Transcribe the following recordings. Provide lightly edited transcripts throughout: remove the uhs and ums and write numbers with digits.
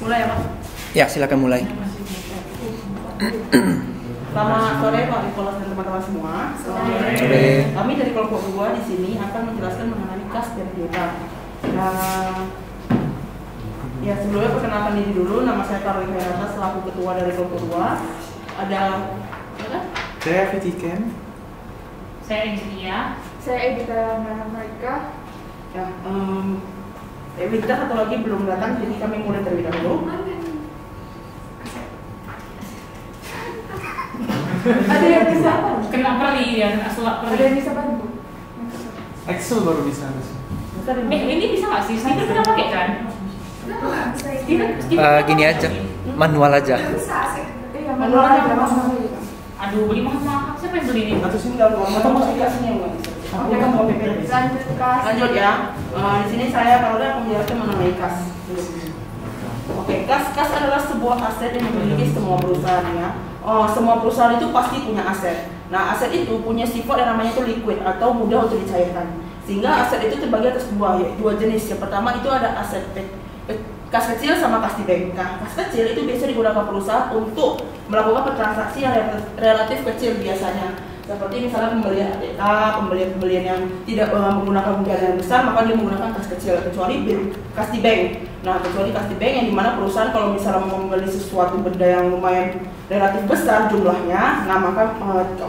Mulai ya Pak? Ya, silakan mulai. Selamat sore Pak Nicholas dan teman-teman semua. Sore. Kami dari kelompok 2 di sini akan menjelaskan mengenai kas dan piutang. Nah, ya sebelumnya perkenalkan diri dulu. Nama saya Karli Khairata selaku ketua dari kelompok 2. Ada apa? Saya Fitiken. Saya Injinia. Saya Evita Mereka. Ya, Evita satu lagi belum datang, jadi kami mulai terlebih dahulu. Ada yang bisa apa? Kena peri ya, kena sulap Ada peri. yang bisa bantu? Excel baru bisa. Ini bisa nggak sih? Steven pernah pakai kan? Steven Gini aja, manual aja. Iya, manual aja. Aduh, beli mahal-mahal. Siapa yang beli ini? Atau sini dalam atau masuk kasnya enggak? Oke, kamu mau PPT. Lanjut ya. Di sini saya kalau akan menjelaskan mengenai kas. Oke, kas adalah sebuah aset yang dimiliki semua perusahaan ya. Semua perusahaan itu pasti punya aset. Nah, aset itu punya sifat yang namanya itu liquid atau mudah untuk dicairkan. Sehingga aset itu terbagi atas dua jenis. Yang pertama itu ada aset kas kecil sama kas di bank. Nah, kas kecil itu biasa digunakan perusahaan untuk melakukan transaksi yang relatif kecil biasanya. Seperti misalnya pembelian ATK, pembelian yang tidak menggunakan modal yang besar, maka dia menggunakan kas kecil, kecuali kas di bank. Nah, kecuali kas di bank yang dimana perusahaan kalau misalnya mau membeli sesuatu benda yang lumayan relatif besar jumlahnya, nah maka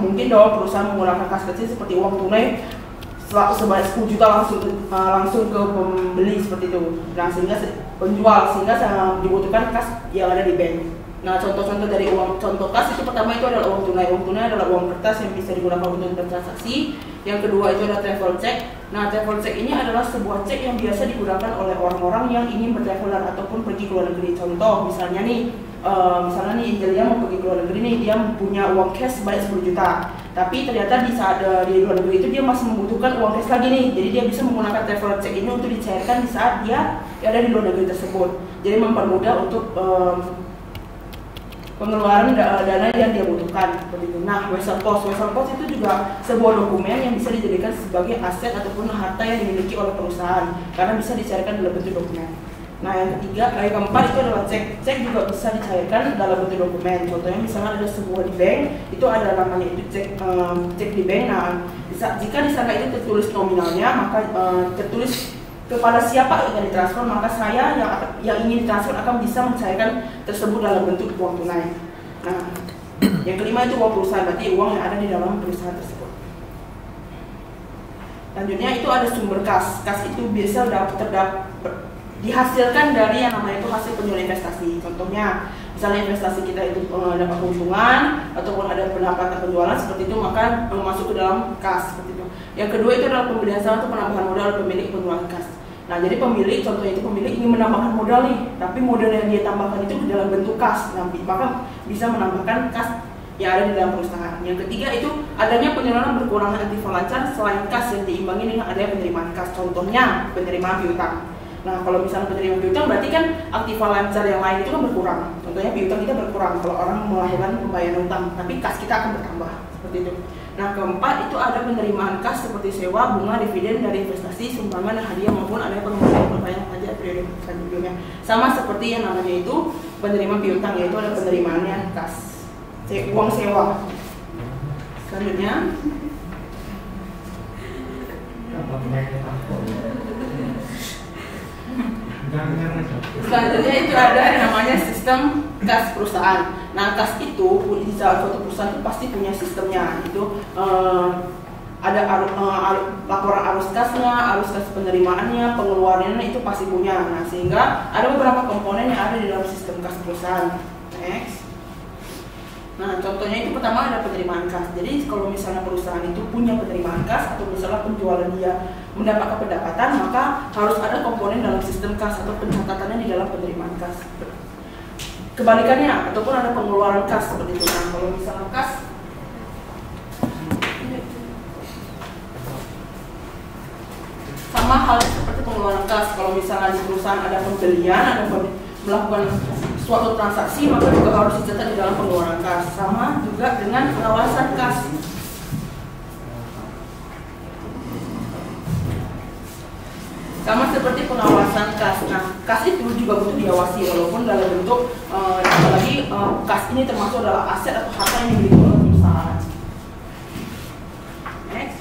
mungkin dong perusahaan menggunakan kas kecil seperti uang tunai sebanyak 10 juta langsung ke pembeli seperti itu. Nah, sehingga penjual dibutuhkan kas yang ada di bank. Nah, contoh-contoh dari contoh kas itu pertama itu adalah uang tunai. Uang tunai adalah uang kertas yang bisa digunakan untuk bertransaksi. Yang kedua itu adalah travel check. Nah, travel check ini adalah sebuah cek yang biasa digunakan oleh orang-orang yang ingin bertravelan ataupun pergi ke luar negeri. Contoh, misalnya nih Angelia mau pergi ke luar negeri nih, dia punya uang cash sebanyak 10 juta. Tapi ternyata di saat di luar negeri itu dia masih membutuhkan uang cash lagi nih. Jadi dia bisa menggunakan travel check ini untuk dicairkan di saat dia ada di luar negeri tersebut. Jadi mempermudah untuk pengeluaran dana yang dia butuhkan seperti itu. Nah, Wesel Post itu juga sebuah dokumen yang bisa dijadikan sebagai aset ataupun harta yang dimiliki oleh perusahaan karena bisa dicairkan dalam bentuk dokumen. Nah, yang keempat itu adalah cek. Cek juga bisa dicairkan dalam bentuk dokumen. Contohnya misalnya ada sebuah di bank, itu ada namanya itu cek di bank. Nah, jika di sana itu tertulis nominalnya, maka tertulis kepada siapa yang ditransfer, maka saya yang ingin ditransfer akan bisa mencairkan tersebut dalam bentuk uang tunai. Nah, yang kelima itu uang perusahaan, berarti uang yang ada di dalam perusahaan tersebut. Selanjutnya itu ada sumber kas. Kas itu biasa dihasilkan dari yang namanya itu hasil penjualan investasi. Contohnya, misalnya investasi kita itu dapat keuntungan ataupun ada pendapatan penjualan seperti itu, maka masuk ke dalam kas seperti itu. Yang kedua itu adalah pembelian saham untuk penambahan modal pemilik penjualan kas. Nah, jadi pemilik, contohnya itu pemilik ingin menambahkan modal nih, tapi modal yang dia tambahkan itu dalam bentuk kas, maka bisa menambahkan kas yang ada di dalam perusahaan. Yang ketiga itu adanya penyaluran berkurangan aktiva lancar selain kas yang diimbangi dengan adanya penerimaan kas. Contohnya penerimaan piutang. Nah, kalau misalnya penerimaan piutang berarti kan aktiva lancar yang lain itu kan berkurang. Contohnya piutang kita berkurang kalau orang melakukan pembayaran utang, tapi kas kita akan bertambah seperti itu. Nah, keempat itu ada penerimaan kas seperti sewa, bunga, dividen dari investasi, sumbangan, dan hadiah maupun ada pengembalian pajak periode sebelumnya. Sama seperti yang namanya itu penerimaan piutang, yaitu ada penerimaannya kas, uang sewa. Selanjutnya itu ada yang namanya sistem kas perusahaan. Nah, kas itu di salah satu perusahaan itu pasti punya sistemnya. Itu ada laporan arus kasnya, arus kas penerimaannya, pengeluarannya itu pasti punya. Nah, sehingga ada beberapa komponen yang ada di dalam sistem kas perusahaan. Next. Nah, contohnya itu pertama ada penerimaan kas. Jadi kalau misalnya perusahaan itu punya penerimaan kas atau misalnya penjualan dia mendapatkan pendapatan, maka harus ada komponen dalam sistem kas atau pencatatannya di dalam penerimaan kas. Kebalikannya, ataupun ada pengeluaran kas seperti itu. Nah, kalau misalnya kas sama halnya seperti pengeluaran kas. Kalau misalnya di perusahaan ada pembelian, ada melakukan suatu transaksi, maka juga harus dicatat di dalam pengeluaran kas. Sama juga dengan pengawasan kas. Sama seperti pengawasan kas. Nah, kas itu juga butuh diawasi walaupun dalam bentuk apalagi kas ini termasuk adalah aset atau harta yang dimiliki oleh perusahaan. Next,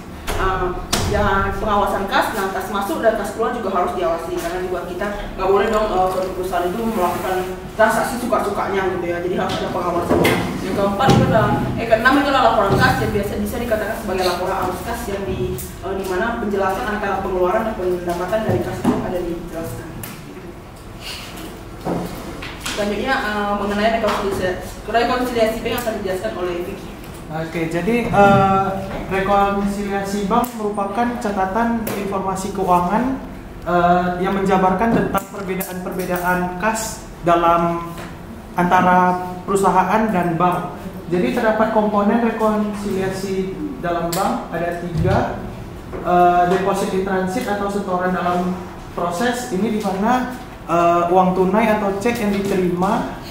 dan pengawasan kas, nah kas masuk dan kas keluar juga harus diawasi karena juga kita nggak boleh dong suatu perusahaan itu melakukan transaksi suka-sukanya gitu ya. Jadi harus ada pengawasan. Yang keempat itu keenam itu adalah laporan kas yang biasa bisa dikatakan sebagai laporan arus kas yang di mana penjelasan antara pengeluaran dan pendapatan dari kas itu ada dijelaskan. Selanjutnya mengenai rekonsiliasi bank akan dijelaskan oleh Vicky. Oke, jadi rekonsiliasi bank merupakan catatan informasi keuangan yang menjabarkan tentang perbedaan-perbedaan kas dalam antara perusahaan dan bank. Jadi terdapat komponen rekonsiliasi dalam bank ada 3, deposit in transit atau setoran dalam proses. Ini di mana uang tunai atau cek yang diterima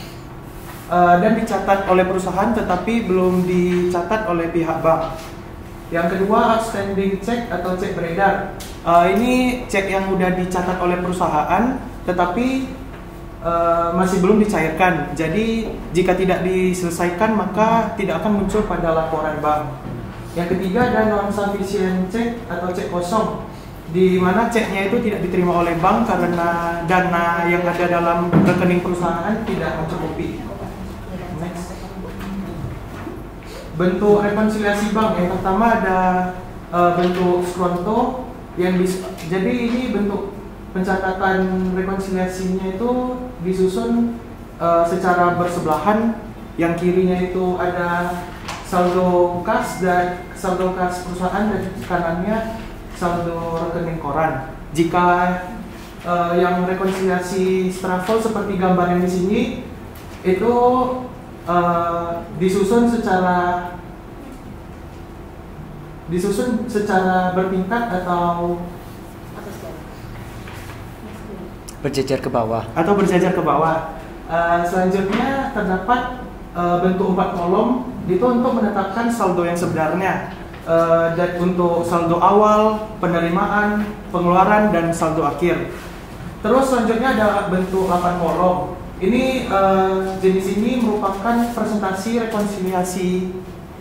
dan dicatat oleh perusahaan tetapi belum dicatat oleh pihak bank. Yang kedua, outstanding check atau cek beredar. Ini cek yang sudah dicatat oleh perusahaan tetapi masih belum dicairkan. Jadi jika tidak diselesaikan maka tidak akan muncul pada laporan bank. Yang ketiga ada non-sufficient check atau cek kosong, di mana ceknya itu tidak diterima oleh bank karena dana yang ada dalam rekening perusahaan tidak mencukupi. Next. Bentuk rekonsiliasi bank yang pertama ada bentuk skronto yang jadi ini bentuk pencatatan rekonsiliasinya itu disusun secara bersebelahan. Yang kirinya itu ada saldo kas perusahaan dan kanannya saldo rekening koran. Jika yang rekonsiliasi strafel seperti gambar yang di sini itu disusun secara bertingkat atau Berjejer ke bawah. Selanjutnya terdapat bentuk 4 kolom itu untuk menetapkan saldo yang sebenarnya, dan untuk saldo awal, penerimaan, pengeluaran, dan saldo akhir. Terus selanjutnya ada bentuk 8 kolom. Ini jenis ini merupakan presentasi rekonsiliasi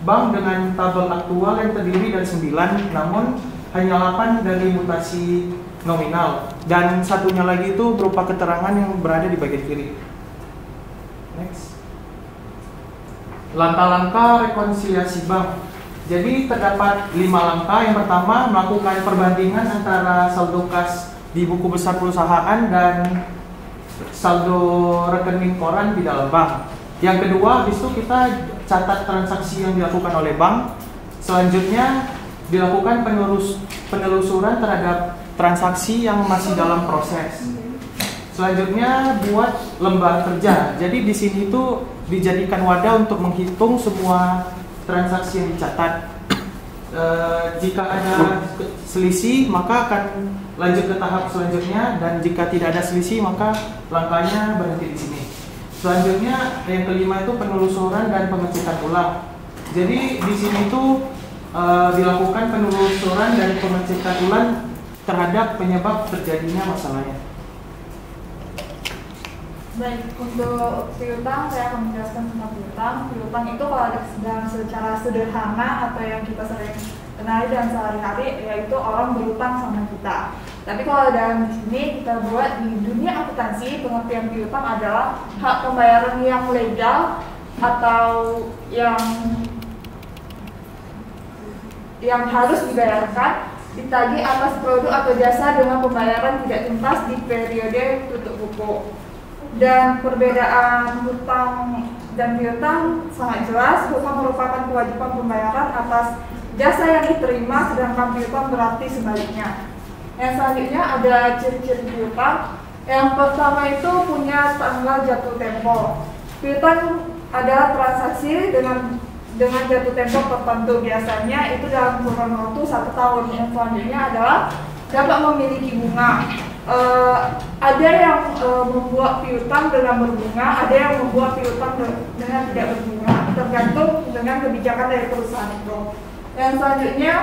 bank dengan tabel aktual yang terdiri dari 9, namun hanya 8 dari mutasi nominal, dan satunya lagi itu berupa keterangan yang berada di bagian kiri. Next. Langkah-langkah rekonsiliasi bank. Jadi terdapat 5 langkah. Yang pertama, melakukan perbandingan antara saldo kas di buku besar perusahaan dan saldo rekening koran di dalam bank. Yang kedua, habis itu kita catat transaksi yang dilakukan oleh bank. Selanjutnya dilakukan penelusuran terhadap transaksi yang masih dalam proses. Selanjutnya buat lembar kerja. Jadi di sini itu dijadikan wadah untuk menghitung semua transaksi yang dicatat. Jika ada selisih maka akan lanjut ke tahap selanjutnya, dan jika tidak ada selisih maka langkahnya berhenti di sini. Selanjutnya yang kelima itu penelusuran dan pengecekan ulang. Jadi di sini itu dilakukan penelusuran dan pengecekan ulang terhadap penyebab terjadinya masalahnya. Baik, untuk piutang saya akan menjelaskan tentang piutang. Piutang itu kalau dalam secara sederhana atau yang kita sering kenali dalam sehari-hari, yaitu orang berutang sama kita. Tapi kalau dalam di sini kita buat di dunia akuntansi, pengertian piutang adalah hak pembayaran yang legal atau yang harus dibayarkan ditagih atas produk atau jasa dengan pembayaran tidak tuntas di periode tutup buku. Dan perbedaan hutang dan piutang sangat jelas. Hutang merupakan kewajiban pembayaran atas jasa yang diterima, sedangkan piutang berarti sebaliknya. Yang selanjutnya ada ciri-ciri piutang. Yang pertama itu punya tanggal jatuh tempo. Piutang adalah transaksi dengan jatuh tempo tertentu, biasanya itu dalam kurun waktu 1 tahun. Yang selanjutnya adalah dapat memiliki bunga. Ada yang membuat piutang dengan berbunga, ada yang membuat piutang dengan tidak berbunga, tergantung dengan kebijakan dari perusahaan itu. Yang selanjutnya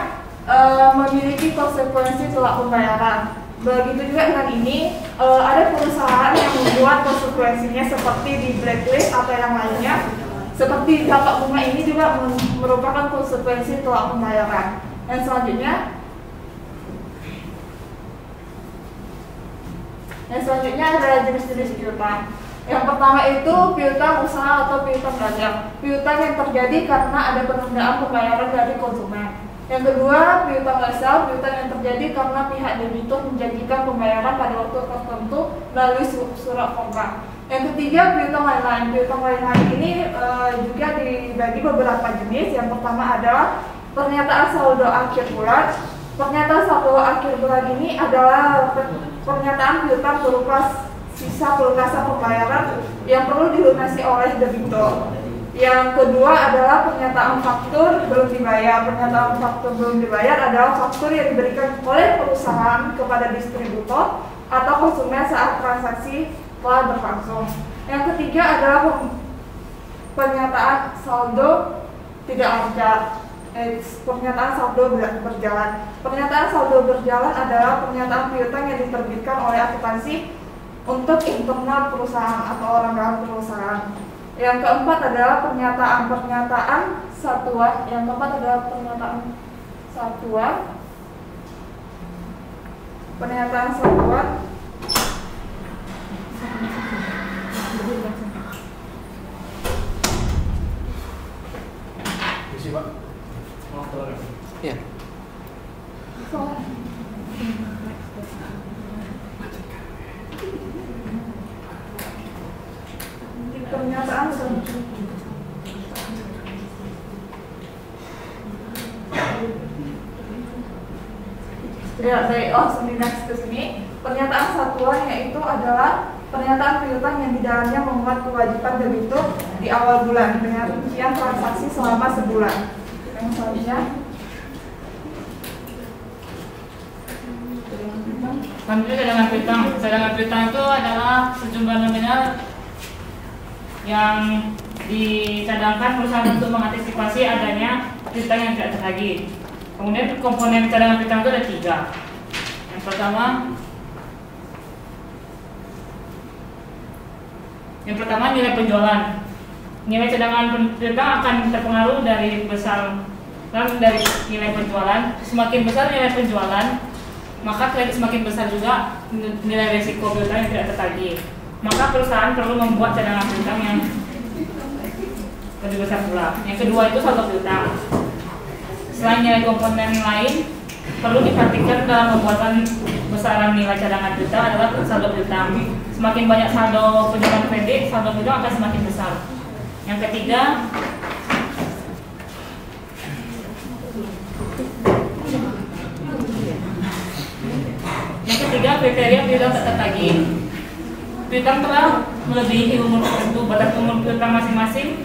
memiliki konsekuensi telah pembayaran. Begitu juga dengan ini, ada perusahaan yang membuat konsekuensinya seperti di blacklist atau yang lainnya. Seperti dampak bunga ini juga merupakan konsekuensi telat pembayaran. Yang selanjutnya adalah jenis-jenis piutang. Yang pertama itu piutang usaha atau piutang dagang. Piutang yang terjadi karena ada penundaan pembayaran dari konsumen. Yang kedua, piutang lesal, piutang yang terjadi karena pihak debitur menjanjikan pembayaran pada waktu tertentu melalui surat kontrak. Yang ketiga, piutang lain-lain. Piutang lain-lain ini juga dibagi beberapa jenis. Yang pertama adalah pernyataan saldo akhir bulan. Pernyataan saldo akhir bulan ini adalah pernyataan piutang berupa sisa pelunasan pembayaran yang perlu dilunasi oleh debitur. Yang kedua adalah pernyataan faktur belum dibayar. Pernyataan faktur belum dibayar adalah faktur yang diberikan oleh perusahaan kepada distributor atau konsumen saat transaksi telah berlangsung. Yang ketiga adalah pernyataan saldo tidak lancar. Pernyataan saldo berjalan. Pernyataan saldo berjalan adalah pernyataan piutang yang diterbitkan oleh akuntansi untuk internal perusahaan atau orang dalam perusahaan. Yang keempat adalah pernyataan satuan. Yang keempat adalah pernyataan satuan. Pernyataan satuan. Isi Pak. Ya. Pernyataan ya baik, next ke sini. Pernyataan satuan yaitu adalah pernyataan piutang yang di dalamnya memuat kewajiban debitur di awal bulan dengan rincian transaksi selama sebulan. Yang selanjutnya, cadangan piutang. Cadangan piutang itu adalah sejumlah nominal yang dicadangkan perusahaan untuk mengantisipasi adanya piutang yang tidak tertagih. Kemudian komponen cadangan piutang itu ada 3. Yang pertama nilai penjualan. Nilai cadangan piutang akan terpengaruh dari dari nilai penjualan. Semakin besar nilai penjualan, maka semakin besar juga nilai risiko piutang yang tidak tertagih. Maka perusahaan perlu membuat cadangan piutang yang lebih besar pula. Yang kedua itu saldo piutang. Selain nilai komponen lain, perlu diperhatikan dalam pembuatan besaran nilai cadangan piutang adalah saldo piutang. Semakin banyak saldo penjualan kredit, saldo piutang akan semakin besar. Yang ketiga, kriteria piutang tak tertagih. Piutang telah melebihi umur tertentu. Batas umur piutang masing-masing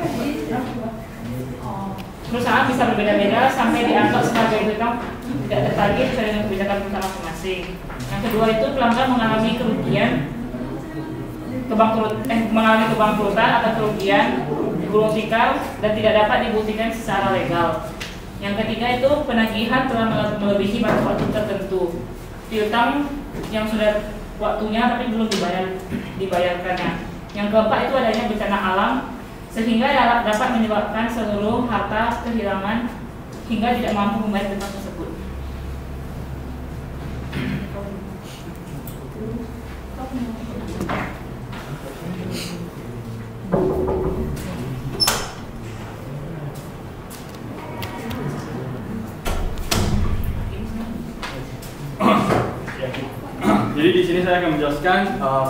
perusahaan bisa berbeda-beda sampai dianggap sebagai piutang tidak tertagih sesuai dengan kebijakan perusahaan masing-masing. Yang kedua itu pelanggan mengalami kerugian, mengalami kebangkrutan atau kerugian, gulung tikar dan tidak dapat dibuktikan secara legal. Yang ketiga itu penagihan telah melebihi batas waktu tertentu. Piutang yang sudah waktunya tapi belum dibayarkannya. Yang keempat itu adanya bencana alam sehingga dapat menyebabkan seluruh harta kehilangan hingga tidak mampu membayar piutang tersebut. Jadi di sini saya akan menjelaskan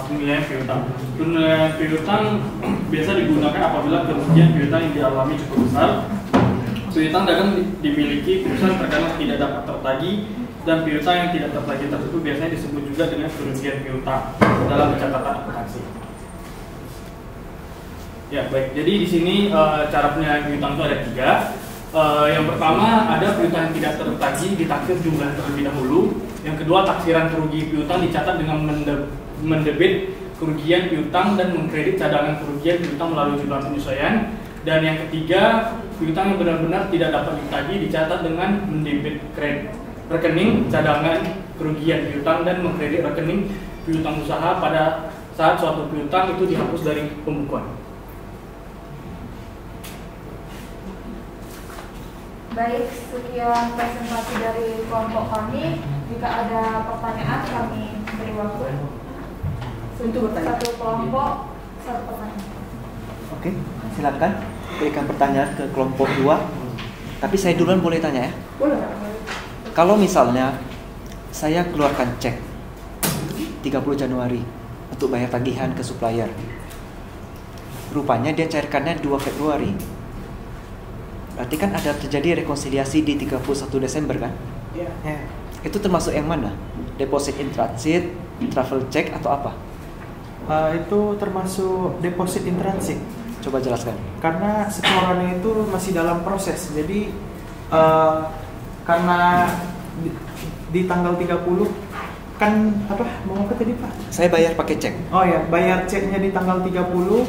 penilaian piutang. Penilaian piutang biasa digunakan apabila kerugian piutang yang dialami cukup besar. Piutang dagang dimiliki perusahaan terkadang tidak dapat tertagih dan piutang yang tidak tertagih tersebut biasanya disebut juga dengan kerugian piutang dalam pencatatan akuntansi. Ya baik. Jadi di sini cara penilaian piutang itu ada 3. Yang pertama ada piutang yang tidak tertagih ditaksir jumlah terlebih dahulu. Yang kedua, taksiran kerugian piutang dicatat dengan mendebit kerugian piutang dan mengkredit cadangan kerugian piutang melalui jumlah penyesuaian. Dan yang ketiga, piutang yang benar-benar tidak dapat ditagih dicatat dengan mendebit rekening cadangan kerugian piutang dan mengkredit rekening piutang usaha pada saat suatu piutang itu dihapus dari pembukuan. Baik, sekian presentasi dari kelompok kami. Jika ada pertanyaan, kami beri waktu untuk satu kelompok, satu pertanyaan. Oke, silakan berikan pertanyaan ke kelompok 2. Tapi saya duluan boleh tanya ya? Boleh. Kalau misalnya saya keluarkan cek 30 Januari untuk bayar tagihan ke supplier, rupanya dia cairkannya 2 Februari. Berarti kan ada terjadi rekonsiliasi di 31 Desember kan? Iya. Itu termasuk yang mana? Deposit in transit, travel check atau apa? Itu termasuk deposit in transit. Coba jelaskan. Karena setorannya itu masih dalam proses. Jadi karena di tanggal 30 kan apa mau apa tadi Pak? Saya bayar pakai cek. Oh ya, bayar ceknya di tanggal 30,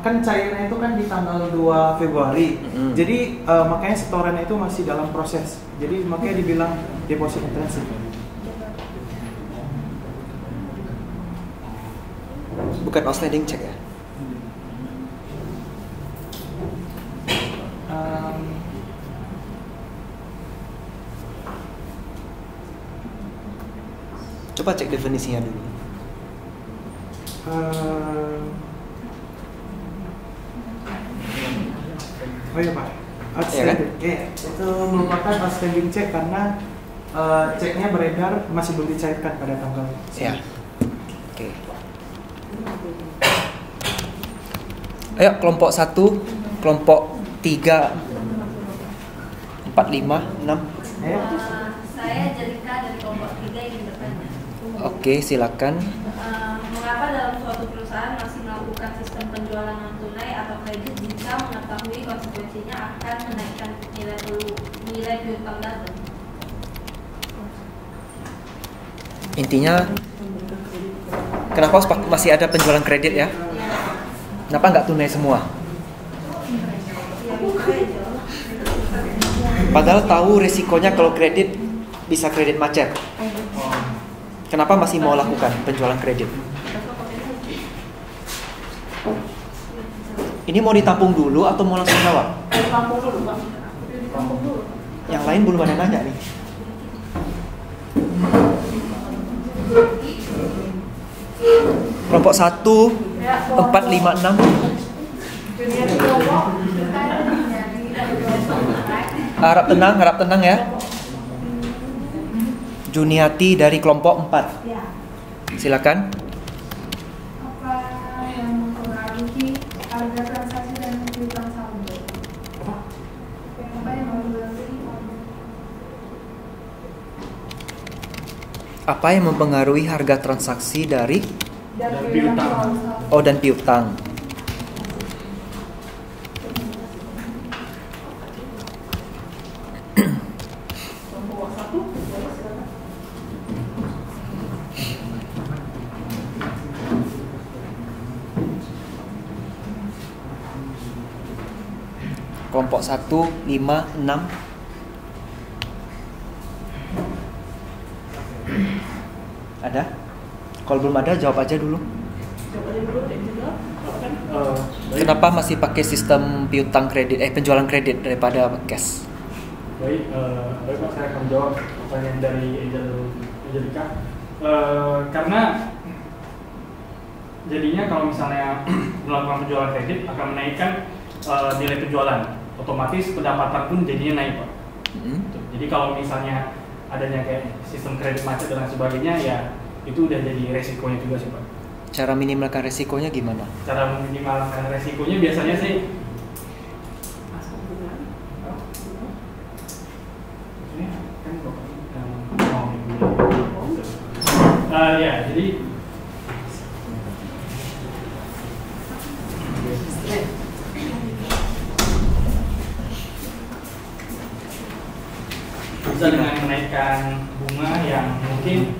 kan cairnya itu kan di tanggal 2 Februari. Jadi makanya setorannya itu masih dalam proses. Jadi makanya dibilang deposit in transit. Bukan outstanding check ya? Coba cek definisinya dulu. Oh iya Pak, outstanding. Ya, kan? Itu merupakan outstanding check karena ceknya beredar masih belum dicairkan pada tanggal. Ya. Oke. Ayo kelompok 1, kelompok 3, 4, 5, 6. Saya Jelika dari kelompok 3 ingin bertanya. Oke, silakan. Mengapa dalam suatu perusahaan masih melakukan sistem penjualan non tunai atau kredit jika mengetahui konsekuensinya akan menaikkan nilai piutang datum? Intinya, kenapa masih ada penjualan kredit ya? Kenapa nggak tunai semua? Padahal tahu resikonya kalau kredit bisa kredit macet. Kenapa masih mau lakukan penjualan kredit? Ini mau ditampung dulu atau mau langsung jawab? Tampung dulu, Pak. Yang lain belum ada nanya nih. Kelompok 1, 4, 5, 6. Harap tenang ya. Juniati dari kelompok 4. Silakan. Apa yang mempengaruhi harga transaksi dan piutang saldo? Apa yang mempengaruhi? Apa yang mempengaruhi harga transaksi dari piutang. Oh, dan piutang. Kelompok 1, 5, 6. Ada? Kalau belum ada, jawab aja dulu. Kenapa masih pakai sistem piutang kredit, penjualan kredit daripada cash? Baik Pak, saya akan jawab pertanyaan dari Angelika. Karena jadinya kalau misalnya melakukan penjualan kredit akan menaikkan nilai penjualan, otomatis pendapatan pun jadinya naik Pak. Jadi kalau misalnya adanya kayak sistem kredit macet dan sebagainya, ya itu udah jadi resikonya juga sih Pak. Cara minimalkan resikonya gimana? Cara meminimalkan resikonya biasanya sih ya, jadi bisa dengan menaikkan bunga yang mungkin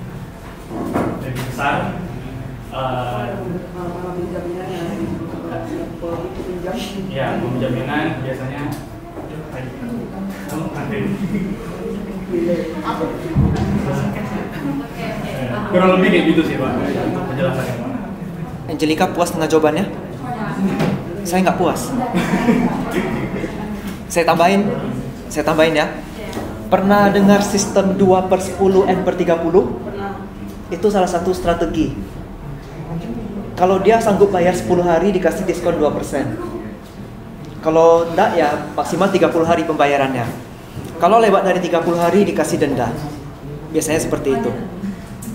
lebih besar. Ya, jaminan biasanya Kurang lebih kayak gitu sih Pak untuk penjelasannya Pak. Angelica puas dengan jawabannya? Saya nggak puas. Saya tambahin ya. Pernah dengar sistem 2/10 N/30? Pernah. Itu salah satu strategi. Kalau dia sanggup bayar 10 hari dikasih diskon 2%. Kalau enggak ya maksimal 30 hari pembayarannya. Kalau lewat dari 30 hari dikasih denda. Biasanya seperti itu.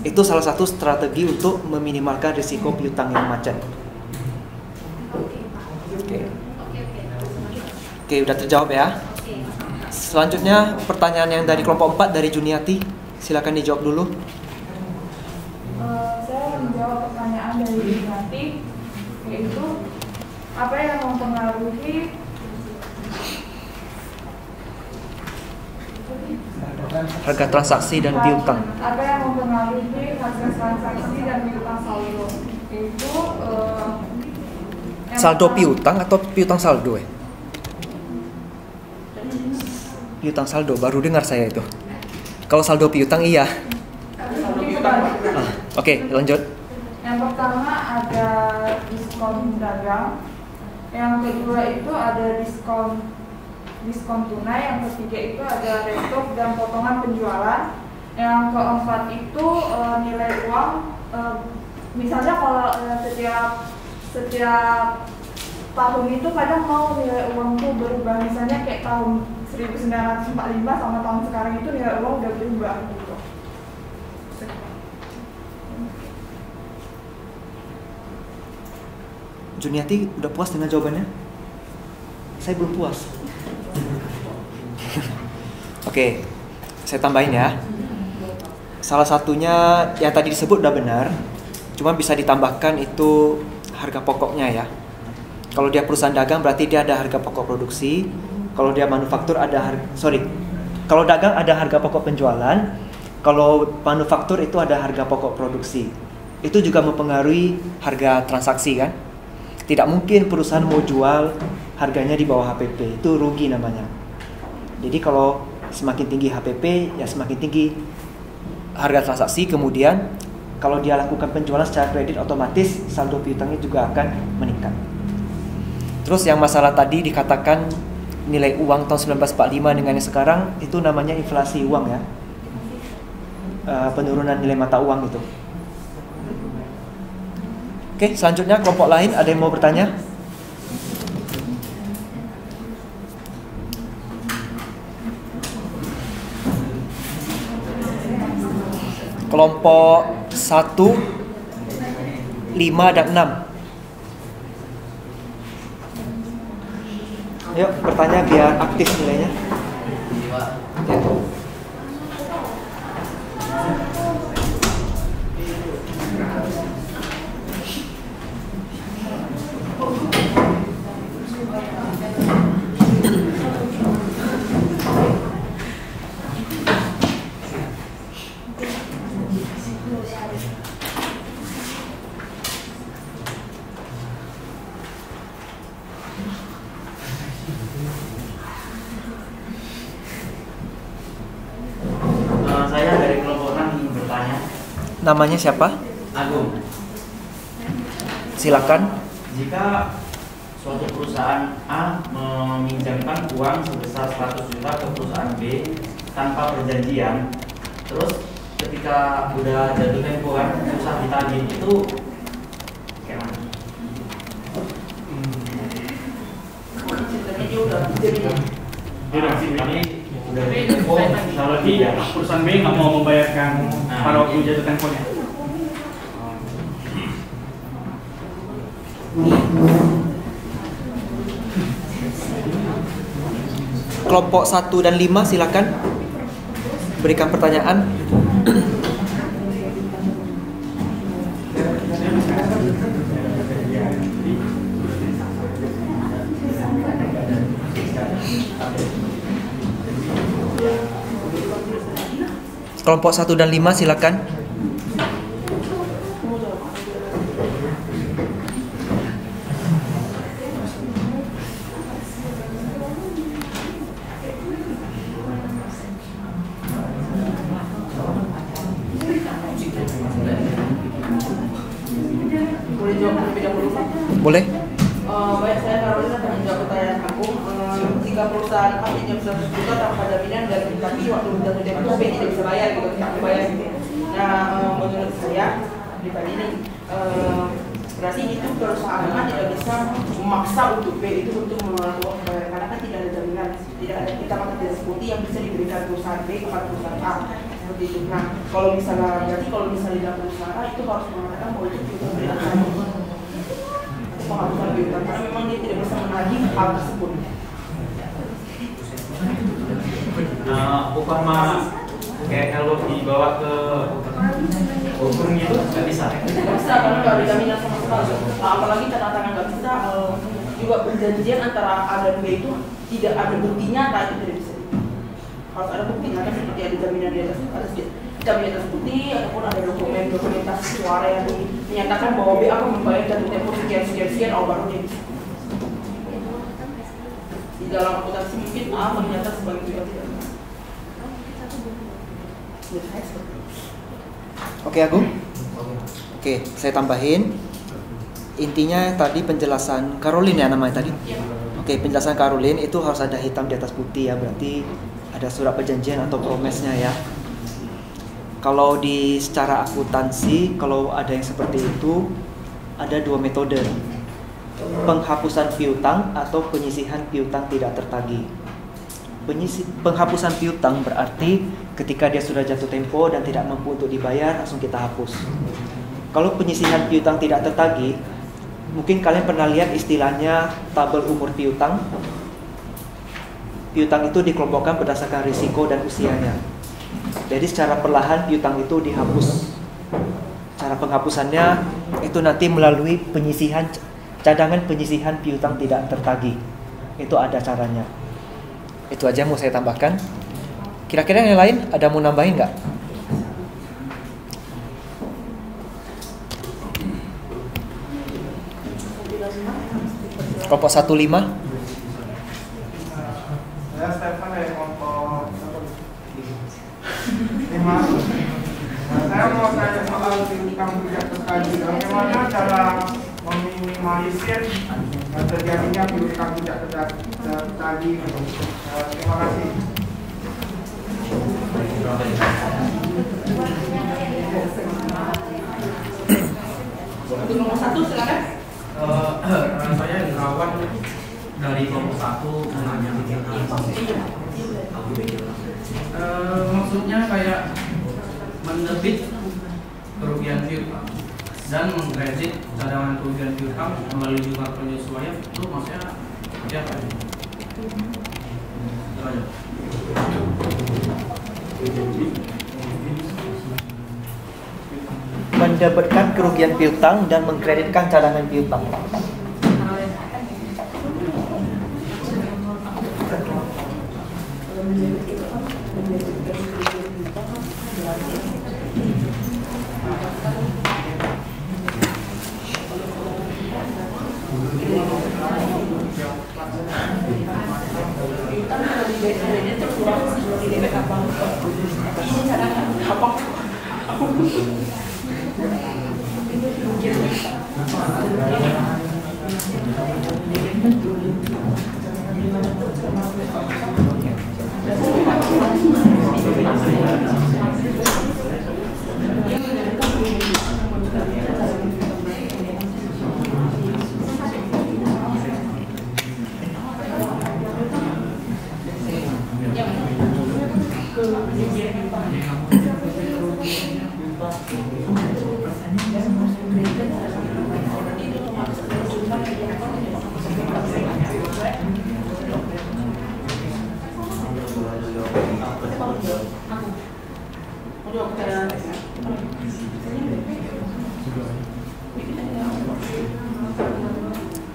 Itu salah satu strategi untuk meminimalkan risiko piutang yang macet. Oke, udah terjawab ya. Selanjutnya pertanyaan yang dari kelompok 4 dari Juniati. Silakan dijawab dulu. Saya menjawab pertanyaan dari Juniati, yaitu apa yang mempengaruhi Harga transaksi dan piutang. Apa yang mempengaruhi harga transaksi dan piutang saldo? Itu Saldo piutang atau piutang saldo ya? Piutang saldo, baru dengar saya itu. Kalau saldo piutang iya. Oke, lanjut. Yang pertama ada diskon dagang. Yang kedua itu ada diskon tunai. Yang ketiga itu ada restock dan potongan penjualan. Yang keempat itu nilai uang. Misalnya kalau setiap tahun itu kadang mau nilai uang tuh berubah, misalnya kayak tahun 1945 sama tahun sekarang itu nilai uang udah berubah gitu. Juniati udah puas dengan jawabannya? Saya belum puas. Oke, saya tambahin ya. Salah satunya yang tadi disebut udah benar, cuma bisa ditambahkan itu harga pokoknya ya. Kalau dia perusahaan dagang berarti dia ada harga pokok produksi. Kalau dia manufaktur kalau dagang ada harga pokok penjualan. Kalau manufaktur itu ada harga pokok produksi. Itu juga mempengaruhi harga transaksi kan. Tidak mungkin perusahaan mau jual harganya di bawah HPP, itu rugi namanya. Jadi kalau semakin tinggi HPP ya semakin tinggi harga transaksi. Kemudian kalau dia lakukan penjualan secara kredit, otomatis saldo piutangnya juga akan meningkat. Terus yang masalah tadi dikatakan nilai uang tahun 1945 dengan yang sekarang, itu namanya inflasi uang ya. Penurunan nilai mata uang itu. Oke, selanjutnya kelompok lain ada yang mau bertanya? Kelompok 1, 5, dan 6. Yuk, bertanya biar aktif nilainya. Ya. Saya dari kelompok 6 ingin bertanya. Namanya siapa? Agung. Silakan. Jika suatu perusahaan A meminjamkan uang sebesar 100 juta ke perusahaan B tanpa perjanjian, terus ketika udah jatuh tempo kan susah ditagih, itu kayak mana? Udah tempo, kalau dia perusahaan B nggak mau membayarkan pada waktu jatuh temponya. Kelompok 1 dan 5 silakan berikan pertanyaan. Kelompok 1 dan 5 silakan. menjawab terlebih dahulu Pak? Boleh? Baik, saya Carolina akan menjawab pertanyaan Agung. Jika perusahaan A pinjam 100 juta tanpa jaminan dan tapi waktu jatuh tempo B tidak bisa bayar gitu, tidak bayar gitu. Nah, menurut saya pribadi ini berarti itu perusahaan A tidak bisa memaksa untuk B itu untuk mengelola uang bayar karena kan tidak ada jaminan, tidak ada kita maka tidak seperti yang bisa diberikan perusahaan B kepada perusahaan A seperti itu. Nah, kalau misalnya berarti kalau misalnya perusahaan A itu harus mengatakan bahwa itu penghapusan piutang karena memang dia tidak bisa menagih hal tersebut. Upama kayak kalau dibawa ke hukum gitu nggak bisa. Nggak bisa karena nggak ada jaminan sama sekali. Nah, apalagi catatan nggak bisa juga perjanjian antara A dan B itu tidak ada bukti nyata, itu tidak bisa. Harus ada bukti nyata seperti ada jaminan di atas jaminan atas bukti ataupun ada dokumentasi suara yang menyatakan bahwa B akan membayar jatuh tempo sekian baru dia bisa. Di dalam akuntansi mungkin A ternyata sebagai juga tidak. Oke Agung? Oke, saya tambahin. Intinya tadi penjelasan Caroline ya namanya tadi? Oke, penjelasan Caroline itu harus ada hitam di atas putih ya. Berarti ada surat perjanjian atau promesnya ya. Kalau di secara akuntansi, kalau ada yang seperti itu, ada dua metode. Penghapusan piutang atau penyisihan piutang tidak tertagih. Penghapusan piutang berarti ketika dia sudah jatuh tempo dan tidak mampu untuk dibayar, langsung kita hapus. Kalau penyisihan piutang tidak tertagih, mungkin kalian pernah lihat istilahnya tabel umur piutang. Piutang itu dikelompokkan berdasarkan risiko dan usianya. Jadi secara perlahan piutang itu dihapus. Cara penghapusannya itu nanti melalui penyisihan cadangan penyisihan piutang tidak tertagih. Itu ada caranya. Itu aja mau saya tambahkan. Kira-kira yang lain ada mau nambahin nggak? Kelompok 15. Saya Stefan dari kelompok 5. Saya mau tanya soal piutang tidak tertagih. Bagaimana cara meminimalisir terjadinya piutang tidak tertagih? Terima kasih. Untuk nomor 1 silakan. Saya kawan dari kelompok 1 menanya maksudnya kayak menerbit kerugian piutang dan mengkredit cadangan kerugian piutang melalui jumlah penyesuaian itu maksudnya seperti apa? Itu aja. Mendebitkan kerugian piutang dan mengkreditkan cadangan piutang.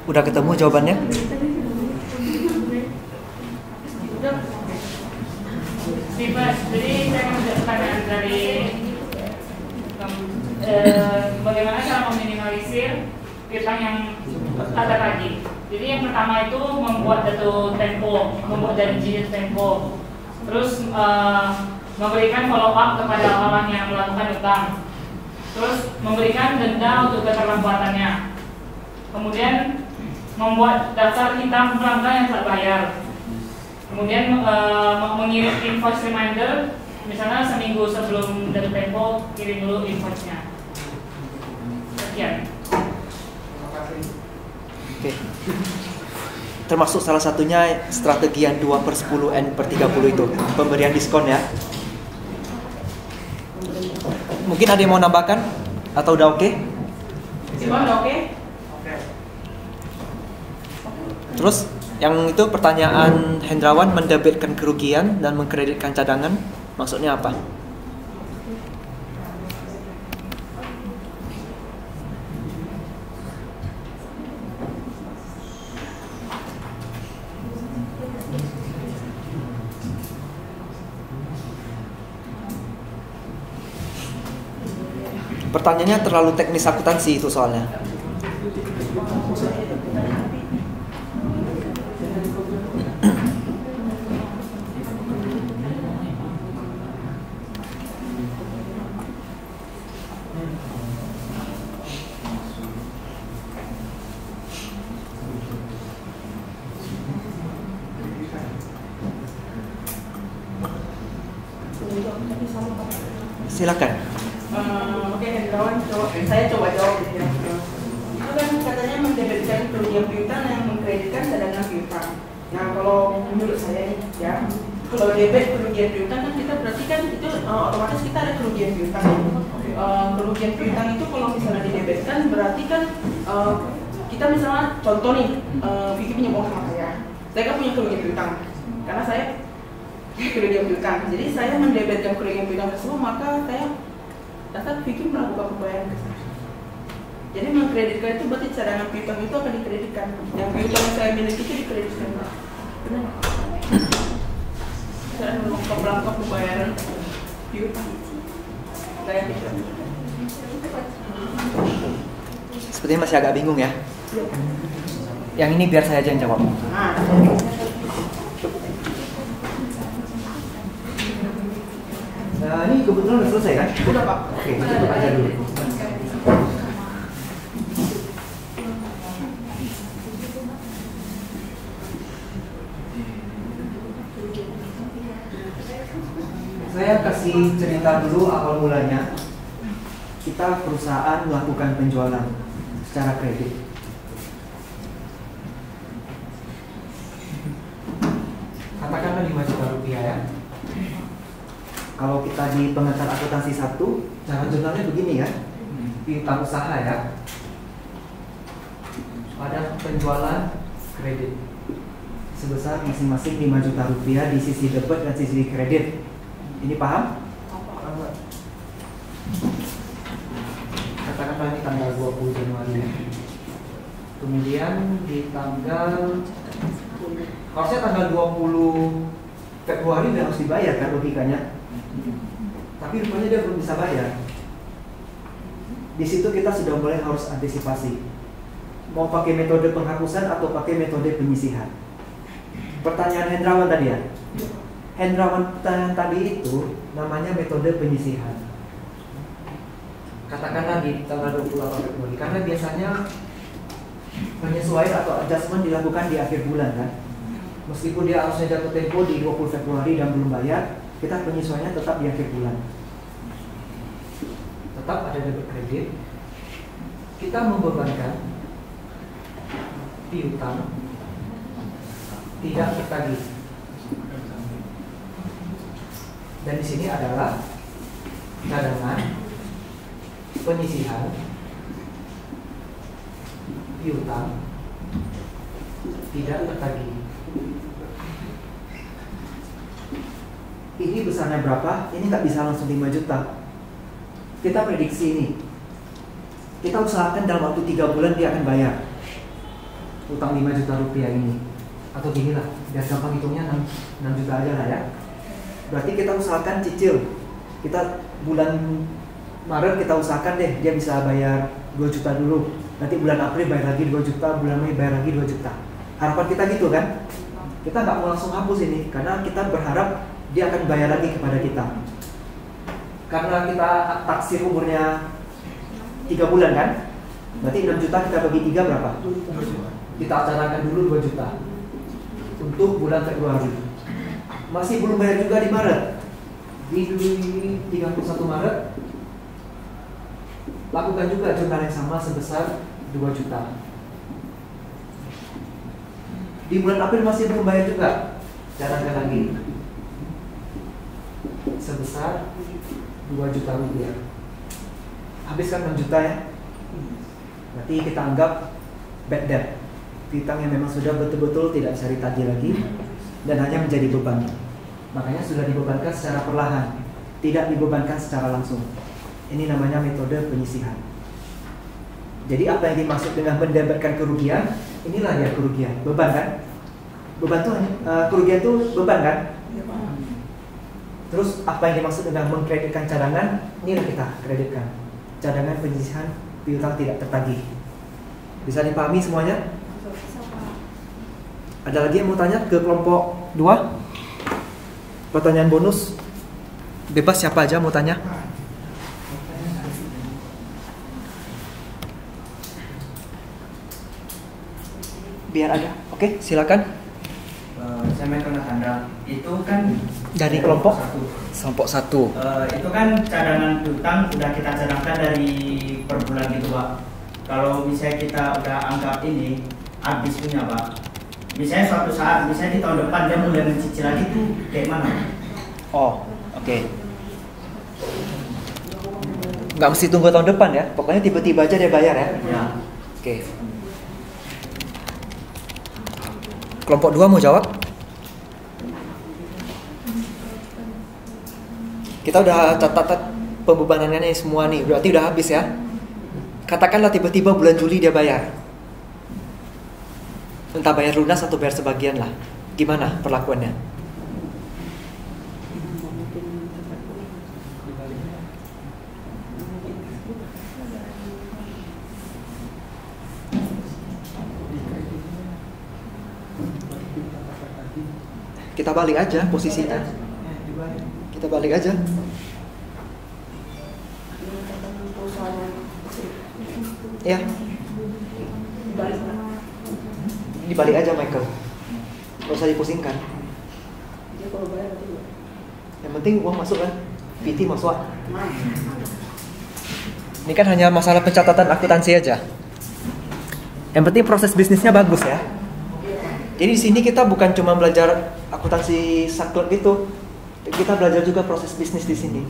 Udah ketemu jawabannya? Jadi saya menjawab pertanyaan dari bagaimana cara meminimalisir piutang yang tak tertagih. Jadi yang pertama itu membuat jatuh tempo, membuat janji tempo. Terus memberikan follow up kepada orang yang melakukan utang. Terus memberikan denda untuk keterlambatannya. kemudian membuat daftar hitam pelanggan yang telah bayar, kemudian mengirim invoice reminder, misalnya seminggu sebelum jatuh tempo kirim dulu invoice-nya. Sekian. Oke. Termasuk salah satunya strategi yang 2/10 N/30 itu, pemberian diskon ya. Mungkin ada yang mau nambahkan atau udah oke? Udah oke? Terus yang itu pertanyaan Hendrawan, mendebitkan kerugian dan mengkreditkan cadangan, maksudnya apa? Pertanyaannya terlalu teknis akuntansi itu soalnya. Silakan. Oke, Hendrawan, saya coba jawab ya. Itu kan katanya mendebitkan kerugian piutang yang mengkreditkan cadangan piutang. Nah, kalau menurut saya nih, ya, kalau debit kerugian piutang kan kita berarti kan itu otomatis kita ada kerugian piutang. Kerugian piutang itu kalau misalnya didebitkan berarti kan kita misalnya contoh nih, Vicky punya uang sama saya kan punya kerugian piutang karena saya kerugian piutang. Jadi saya mendebitkan kerugian piutang tersebut, maka saya dapat Vicky melakukan pembayaran ke saya. Jadi mengkreditkan itu berarti cadangan piutang itu akan dikreditkan. Yang piutang yang saya miliki itu dikreditkan. Benar? Saya melakukan pembayaran piutang. Saya piutang. Sepertinya masih agak bingung ya. Yang ini biar saya aja yang jawab. Nah, ini kebetulan udah selesai kan? Udah, Pak. Oke, kita tutup aja dulu. Saya kasih cerita dulu awal mulanya. Kita perusahaan melakukan penjualan secara kredit. Katakanlah 5 juta rupiah ya. Kalau kita di pengantar akuntansi 1, cara jurnalnya begini ya. Piutang usaha ya. Ada penjualan kredit sebesar masing-masing 5 juta rupiah di sisi debit dan sisi kredit. Ini paham? Katakanlah ini tanggal 20 Januari. Kemudian di tanggal harusnya tanggal 20 Februari udah harus dibayar kan logikanya. Tapi rupanya dia belum bisa bayar. Di situ kita sudah mulai harus antisipasi. Mau pakai metode penghapusan atau pakai metode penyisihan. Pertanyaan Hendrawan tadi ya. Hendrawan pertanyaan tadi itu namanya metode penyisihan. Katakanlah di tanggal 28 Februari. Karena biasanya penyesuaian atau adjustment dilakukan di akhir bulan kan. Meskipun dia harusnya jatuh tempo di 20 Februari dan belum bayar, kita penyesuaiannya tetap di akhir bulan. Tetap ada debit kredit. Kita membebankan piutang tidak tertagih. Dan di sini adalah cadangan, penyisihan, piutang tidak tertagih. Ini besarnya berapa? Ini nggak bisa langsung 5 juta. Kita prediksi ini. Kita usahakan dalam waktu 3 bulan dia akan bayar utang 5 juta rupiah ini. Atau gini lah, biar gampang hitungnya 6 juta aja lah ya. Berarti kita usahakan cicil. Kita bulan Maret kita usahakan deh dia bisa bayar 2 juta dulu. Nanti bulan April bayar lagi 2 juta, bulan Mei bayar lagi 2 juta. Harapan kita gitu kan? Kita nggak mau langsung hapus ini, karena kita berharap dia akan bayar lagi kepada kita. Karena kita taksir umurnya 3 bulan kan, Berarti 6 juta kita bagi 3 berapa? 2 juta. Kita cadangkan dulu 2 juta untuk bulan Februari. Masih belum bayar juga di Maret. Di 31 Maret lakukan juga jurnal yang sama sebesar 2 juta. Di bulan April masih belum bayar juga, cadangkan lagi sebesar 2 juta rupiah. Habiskan 6 juta ya. Berarti kita anggap bad debt, piutang yang memang sudah betul-betul tidak bisa ditagih lagi dan hanya menjadi beban. Makanya sudah dibebankan secara perlahan, tidak dibebankan secara langsung. Ini namanya metode penyisihan. Jadi apa yang dimaksud dengan mendapatkan kerugian? Inilah ya kerugian, beban kan? Beban tuh kerugian itu beban kan? Terus apa yang dimaksud dengan mengkreditkan cadangan? Inilah kita kreditkan cadangan penyisihan piutang tidak tertagih. Bisa dipahami semuanya? Ada lagi yang mau tanya ke kelompok 2? Pertanyaan bonus, bebas siapa aja mau tanya. Biar ada. Oke, silakan. Saya main kena tanda. Itu kan Dari kelompok 1. Kelompok 1. Itu kan cadangan piutang udah kita cadangkan dari per bulan gitu Pak. Kalau misalnya kita udah anggap ini habis punya Pak, misalnya suatu saat, misalnya di tahun depan dia mulai mencicil lagi itu kayak mana? Oh, oke. Nggak mesti tunggu tahun depan ya. Pokoknya tiba-tiba aja dia bayar ya. Ya. Oke. Kelompok 2 mau jawab? Kita udah catat pembebanannya semua nih. Berarti udah habis ya. Katakanlah tiba-tiba bulan Juli dia bayar. Entah bayar lunas atau bayar sebagian lah. Gimana perlakuannya? Kita balik aja posisinya. Kita balik aja. Ya. Dibalik aja Michael. Gak usah dipusingkan. Yang penting uang masuk kan. PT masuk. Ini kan hanya masalah pencatatan akuntansi aja. Yang penting proses bisnisnya bagus ya. Jadi di sini kita bukan cuma belajar akuntansi saklek gitu. Kita belajar juga proses bisnis di sini.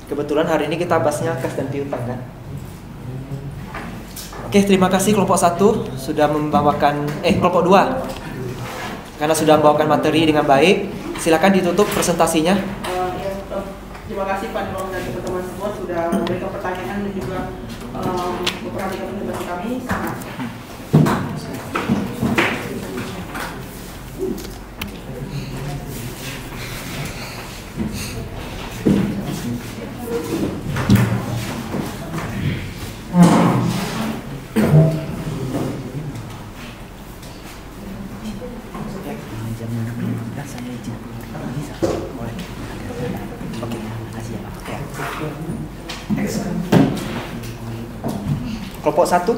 Kebetulan hari ini kita bahasnya kas dan piutang kan. Oke, terima kasih kelompok 1 sudah membawakan kelompok 2. Karena sudah membawakan materi dengan baik. Silakan ditutup presentasinya. Terima kasih Pak Nirong dan teman-teman semua sudah memberikan pertanyaan dan juga memperhatikan penjelasan kami. Sangat. Kelompok 1.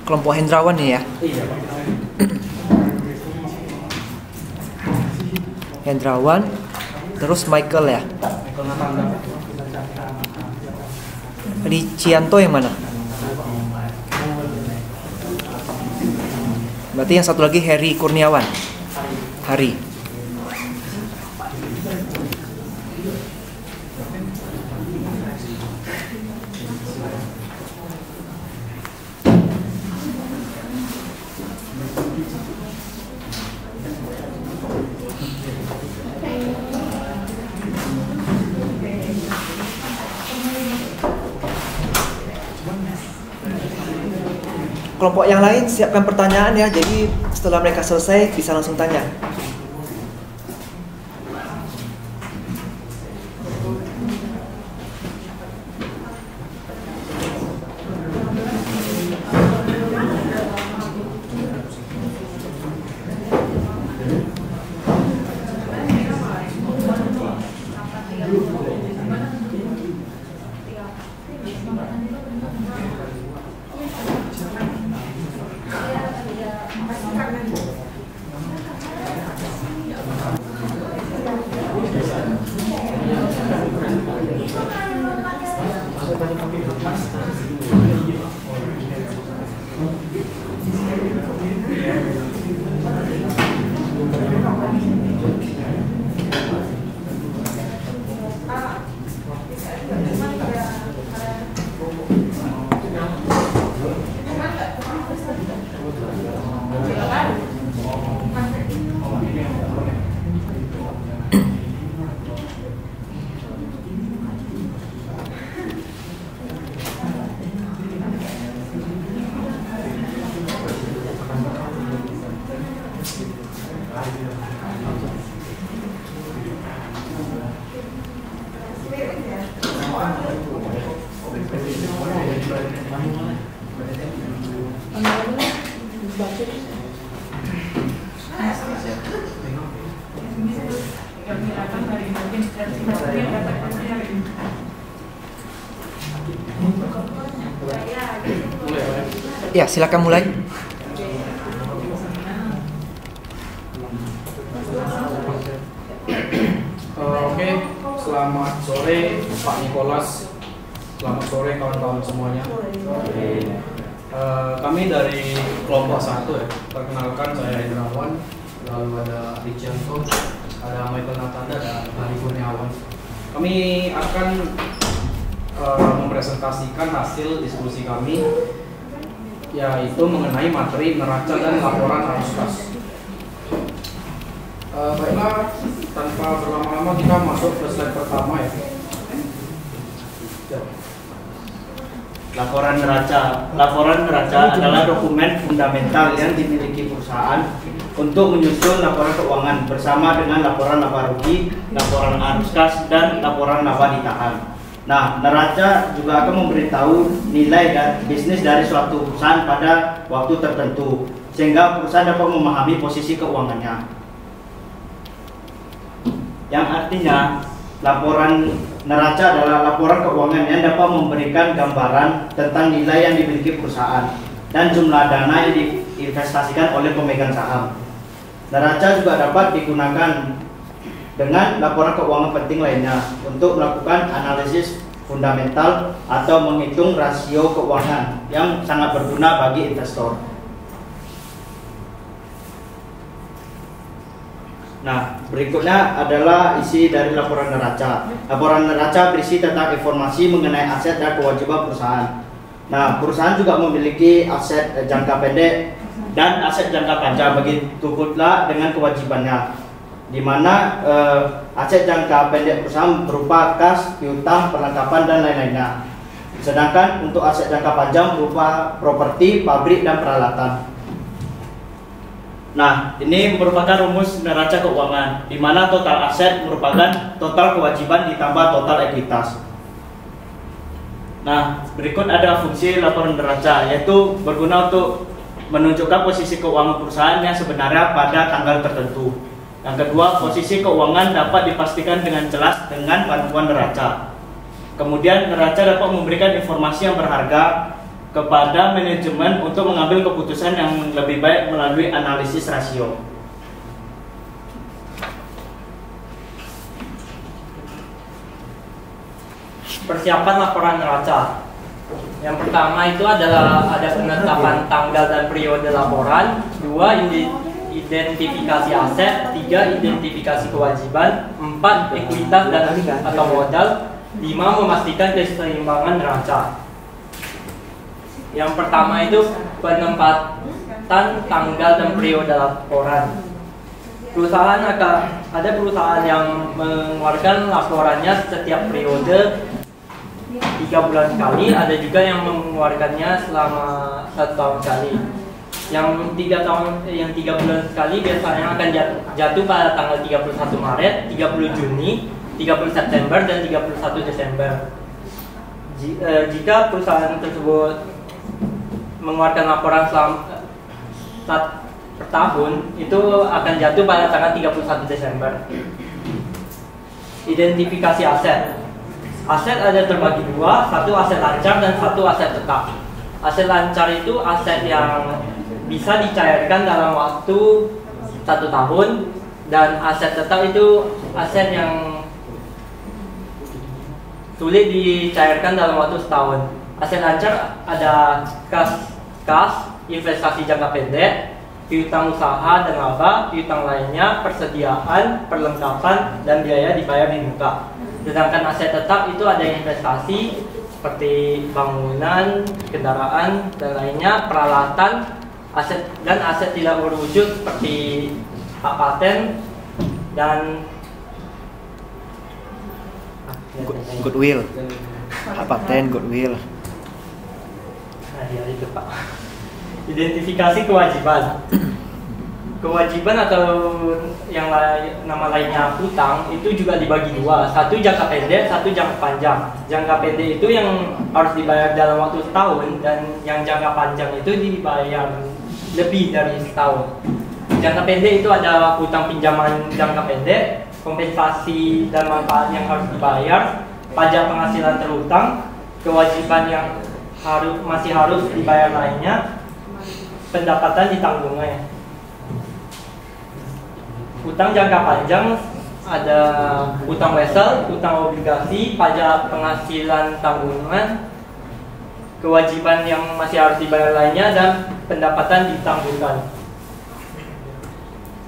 Kelompok Hendrawan nih ya. Hendrawan, terus Michael ya. Ricianto yang mana? Berarti yang satu lagi Heri Kurniawan. Hari. Kelompok yang lain siapkan pertanyaan ya, jadi setelah mereka selesai bisa langsung tanya. Ya, silakan mulai. Oke, selamat sore Pak Nikolas, selamat sore kawan-kawan semuanya. Kami dari kelompok 1 ya. Perkenalkan, saya Indrawan, lalu ada Rijanto, ada Michael Natanda, dan Hari Kurniawan. Kami akan mempresentasikan hasil diskusi kami, yaitu mengenai materi neraca dan laporan arus kas. Baiklah, tanpa berlama-lama kita masuk ke slide pertama ya. Laporan neraca. Laporan neraca adalah dokumen fundamental yang dimiliki perusahaan untuk menyusun laporan keuangan bersama dengan laporan laba rugi, laporan arus kas, dan laporan laba ditahan. Nah, neraca juga akan memberitahu nilai dan bisnis dari suatu perusahaan pada waktu tertentu, sehingga perusahaan dapat memahami posisi keuangannya. Yang artinya, laporan neraca adalah laporan keuangan yang dapat memberikan gambaran tentang nilai yang dimiliki perusahaan dan jumlah dana yang diinvestasikan oleh pemegang saham. Neraca juga dapat digunakan dengan laporan keuangan penting lainnya untuk melakukan analisis fundamental atau menghitung rasio keuangan yang sangat berguna bagi investor. Nah, berikutnya adalah isi dari laporan neraca. Laporan neraca berisi tentang informasi mengenai aset dan kewajiban perusahaan. Nah, perusahaan juga memiliki aset jangka pendek dan aset jangka panjang, begitu pula dengan kewajibannya, di mana aset jangka pendek perusahaan berupa kas, piutang, perlengkapan, dan lain-lainnya. Sedangkan untuk aset jangka panjang berupa properti, pabrik, dan peralatan. Nah, ini merupakan rumus neraca keuangan, di mana total aset merupakan total kewajiban ditambah total ekuitas. Nah, berikut ada fungsi laporan neraca, yaitu berguna untuk menunjukkan posisi keuangan perusahaan yang sebenarnya pada tanggal tertentu. Yang kedua, posisi keuangan dapat dipastikan dengan jelas dengan panduan neraca. Kemudian, neraca dapat memberikan informasi yang berharga kepada manajemen untuk mengambil keputusan yang lebih baik melalui analisis rasio. Persiapan laporan neraca. Yang pertama itu adalah ada penetapan tanggal dan periode laporan, 2 identifikasi aset, 3 identifikasi kewajiban, 4 ekuitas dan atau modal, 5 memastikan keseimbangan neraca. Yang pertama itu penempatan tanggal dan periode laporan. Ada perusahaan yang mengeluarkan laporannya setiap periode 3 3 bulan sekali, ada juga yang mengeluarkannya selama 1 tahun sekali. Yang 3 bulan sekali biasanya akan jatuh pada tanggal 31 Maret, 30 Juni, 30 September, dan 31 Desember. Jika perusahaan tersebut mengeluarkan laporan selama per tahun, itu akan jatuh pada tanggal 31 Desember. Identifikasi aset. Aset ada terbagi dua, satu aset lancar dan satu aset tetap. Aset lancar itu aset yang bisa dicairkan dalam waktu 1 tahun, dan aset tetap itu aset yang sulit dicairkan dalam waktu setahun. Aset lancar ada kas, investasi jangka pendek, piutang usaha dan laba, piutang lainnya, persediaan, perlengkapan, dan biaya dibayar di muka. Sedangkan aset tetap itu ada investasi seperti bangunan, kendaraan, dan lainnya, peralatan, aset dan aset tidak berwujud seperti hak paten dan goodwill, hak paten, goodwill. Nah, itu Pak. Identifikasi kewajiban. Kewajiban atau yang nama lainnya hutang itu juga dibagi dua, satu jangka pendek, satu jangka panjang. Jangka pendek itu yang harus dibayar dalam waktu setahun, dan yang jangka panjang itu dibayar lebih dari setahun. Jangka pendek itu ada hutang pinjaman jangka pendek, kompensasi dan manfaat yang harus dibayar, pajak penghasilan terhutang, kewajiban yang masih harus dibayar lainnya, pendapatan ditanggungnya. Hutang jangka panjang ada hutang wesel, hutang obligasi, pajak penghasilan tanggungan, kewajiban yang masih harus dibayar lainnya, dan pendapatan ditanggungkan.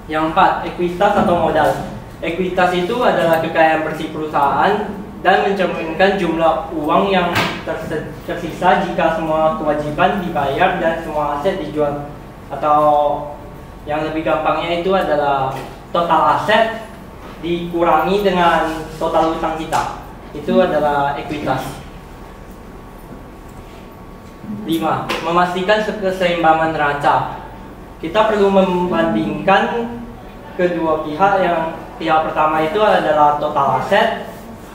Yang 4, ekuitas atau modal. Ekuitas itu adalah kekayaan bersih perusahaan dan mencerminkan jumlah uang yang tersisa jika semua kewajiban dibayar dan semua aset dijual. Atau yang lebih gampangnya itu adalah total aset dikurangi dengan total utang kita. Itu adalah ekuitas. 5. Memastikan keseimbangan neraca. Kita perlu membandingkan kedua pihak. Yang pihak pertama itu adalah total aset,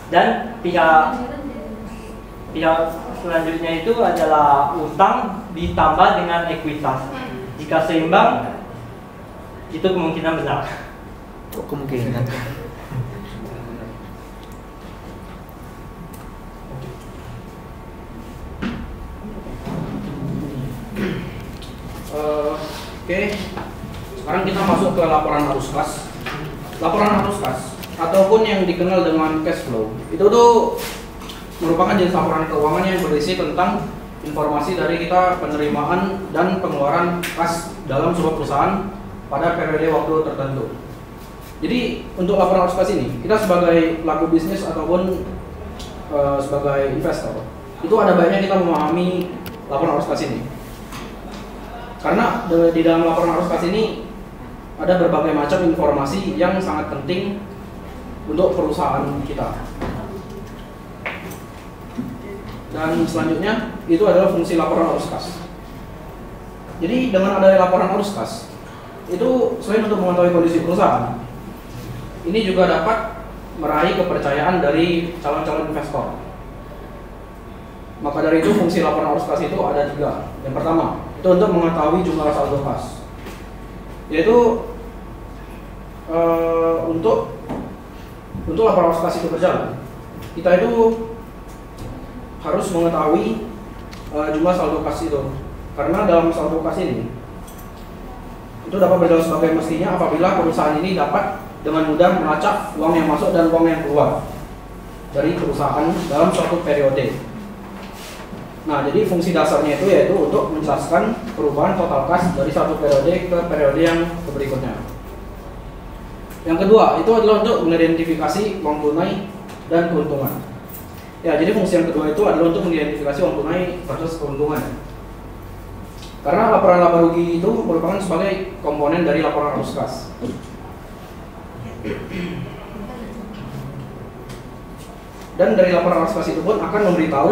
dan pihak selanjutnya itu adalah utang ditambah dengan ekuitas. Jika seimbang, itu kemungkinan benar. Kok kemungkinan? Oke, sekarang kita masuk ke laporan arus kas. Laporan arus kas ataupun yang dikenal dengan cash flow itu tuh merupakan jenis laporan keuangan yang berisi tentang informasi dari kita penerimaan dan pengeluaran kas dalam sebuah perusahaan pada periode waktu tertentu. Jadi untuk laporan arus kas ini, kita sebagai pelaku bisnis ataupun sebagai investor, itu ada baiknya kita memahami laporan arus kas ini. Karena di dalam laporan arus kas ini ada berbagai macam informasi yang sangat penting untuk perusahaan kita. Dan selanjutnya itu adalah fungsi laporan arus kas. Jadi dengan adanya laporan arus kas, itu selain untuk mengetahui kondisi perusahaan, ini juga dapat meraih kepercayaan dari calon-calon investor. Maka dari itu fungsi laporan arus kas itu ada 3. Yang pertama, itu untuk mengetahui jumlah saldo kas, yaitu untuk laporan arus kas itu berjalan, kita itu harus mengetahui jumlah saldo kas itu, karena dalam saldo kas ini itu dapat berjalan sebagai mestinya apabila perusahaan ini dapat dengan mudah melacak uang yang masuk dan uang yang keluar dari perusahaan dalam suatu periode. Nah, jadi fungsi dasarnya itu yaitu untuk menjelaskan perubahan total kas dari satu periode ke periode yang berikutnya. Yang kedua, itu adalah untuk mengidentifikasi uang tunai dan keuntungan. Ya, jadi fungsi yang kedua itu adalah untuk mengidentifikasi uang tunai versus keuntungan. Karena laporan laba rugi itu merupakan sebagai komponen dari laporan arus kas. Dan dari laporan arus kas itu pun akan memberitahu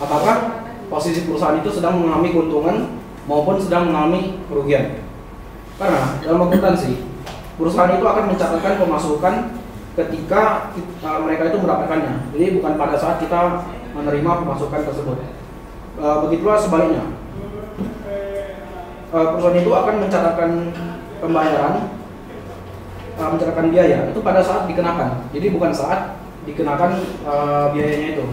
apakah posisi perusahaan itu sedang mengalami keuntungan maupun sedang mengalami kerugian. Karena dalam akuntansi, perusahaan itu akan mencatatkan pemasukan ketika mereka itu mendapatkannya. Jadi bukan pada saat kita menerima pemasukan tersebut. Begitulah sebaliknya. Perusahaan itu akan mencatatkan pembayaran, mencatatkan biaya itu pada saat dikenakan. Jadi bukan saat dikenakan biayanya itu.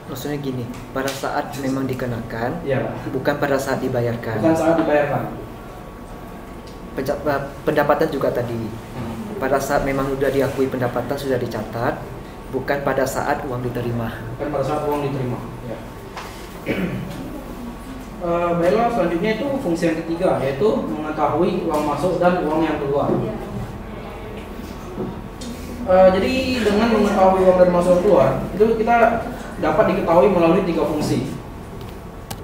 Maksudnya gini, pada saat memang dikenakan, ya, bukan pada saat dibayarkan. Bukan saat dibayarkan. Pendapatan juga tadi. Pada saat memang sudah diakui pendapatan sudah dicatat, bukan pada saat uang diterima. Bukan pada saat uang diterima. Ya. Baiklah, selanjutnya itu fungsi yang ketiga, yaitu mengetahui uang masuk dan uang yang keluar. Jadi dengan mengetahui uang dari masuk dan keluar, itu kita dapat diketahui melalui 3 fungsi.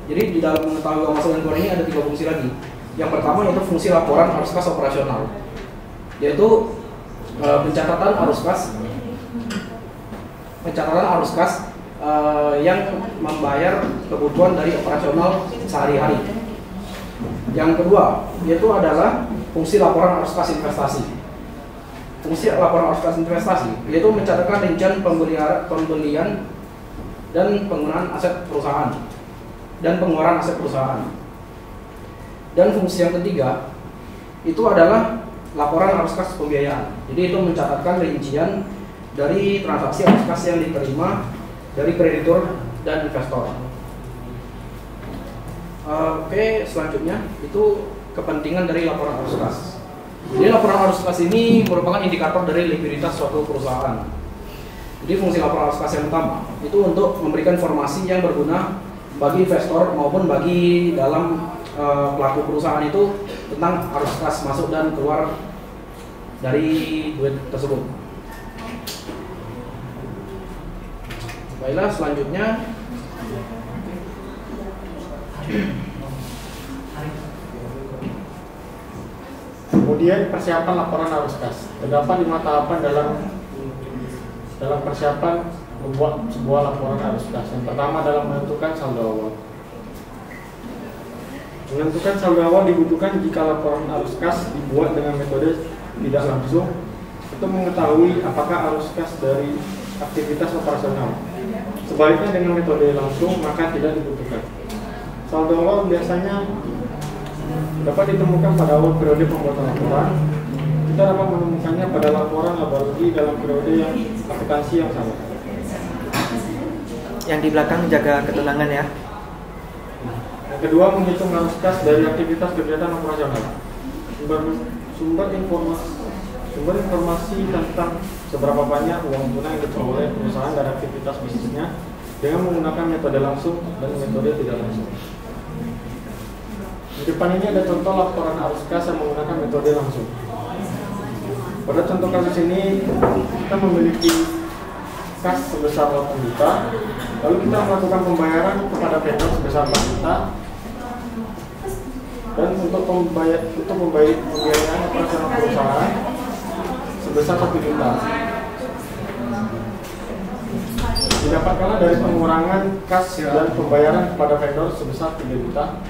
Jadi di dalam mengetahui uang masuk dan keluar ini ada 3 fungsi lagi. Yang pertama yaitu fungsi laporan arus kas operasional, yaitu pencatatan arus kas yang membayar kebutuhan dari operasional sehari-hari. Yang kedua yaitu adalah fungsi laporan arus kas investasi. Fungsi laporan arus kas investasi yaitu mencatatkan rincian pembelian dan penggunaan aset perusahaan dan pengeluaran aset perusahaan. Dan fungsi yang ketiga itu adalah laporan arus kas pembiayaan. Jadi itu mencatatkan rincian dari transaksi arus kas yang diterima dari kreditur dan investor. Oke, selanjutnya itu kepentingan dari laporan arus kas. Jadi laporan arus kas ini merupakan indikator dari likuiditas suatu perusahaan. Jadi fungsi laporan arus kas yang pertama itu untuk memberikan informasi yang berguna bagi investor maupun bagi dalam pelaku perusahaan itu tentang arus kas masuk dan keluar dari duit tersebut. Baiklah, selanjutnya kemudian persiapan laporan arus kas. Terdapat 5 tahapan dalam persiapan membuat sebuah laporan arus kas. Yang pertama adalah menentukan saldo awal. Menentukan saldo awal dibutuhkan jika laporan arus kas dibuat dengan metode tidak langsung untuk mengetahui apakah arus kas dari aktivitas operasional. Sebaliknya dengan metode langsung maka tidak dibutuhkan. Saldo awal biasanya dapat ditemukan pada awal periode pembuatan laporan. Kita dapat menemukannya pada laporan laba rugi dalam periode yang akuntansi yang sama. Yang di belakang jaga ketenangan ya. Yang kedua, menghitung arus kas dari aktivitas kegiatan operasional. Sumber informasi tentang seberapa banyak uang tunai yang diperoleh perusahaan dari aktivitas bisnisnya dengan menggunakan metode langsung dan metode tidak langsung. Di depan ini ada contoh laporan arus kas yang menggunakan metode langsung. Pada contoh kasus ini kita memiliki kas sebesar 8 juta, lalu kita melakukan pembayaran kepada vendor sebesar 4 juta, dan untuk pembiayaan operasional perusahaan sebesar 1 juta. Didapatkanlah dari pengurangan kas dan pembayaran kepada vendor sebesar 3 juta.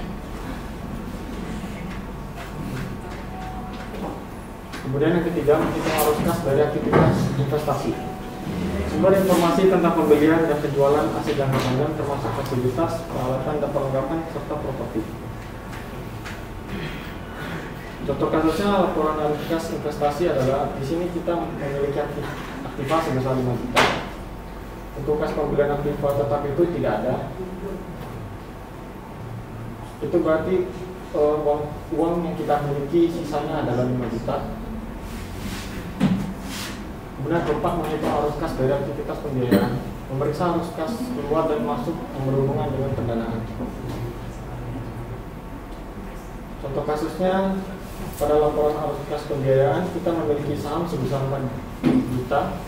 Kemudian yang ketiga, menghitung arus kas dari aktivitas investasi. Sumber informasi tentang pembelian dan penjualan aset jangka panjang termasuk fasilitas, peralatan dan perlengkapan serta properti. Contoh kasusnya laporan arus kas investasi adalah di sini kita memiliki aktiva sebesar 5 juta. Untuk kas pembelian aktiva tetap itu tidak ada. Itu berarti uang yang kita miliki sisanya adalah 5 juta. Kemudian keempat, menghitung arus kas dari aktivitas pembiayaan. Memeriksa arus kas keluar dan masuk yang berhubungan dengan pendanaan. Contoh kasusnya pada laporan arus kas pembiayaan kita memiliki saham sebesar 4 juta.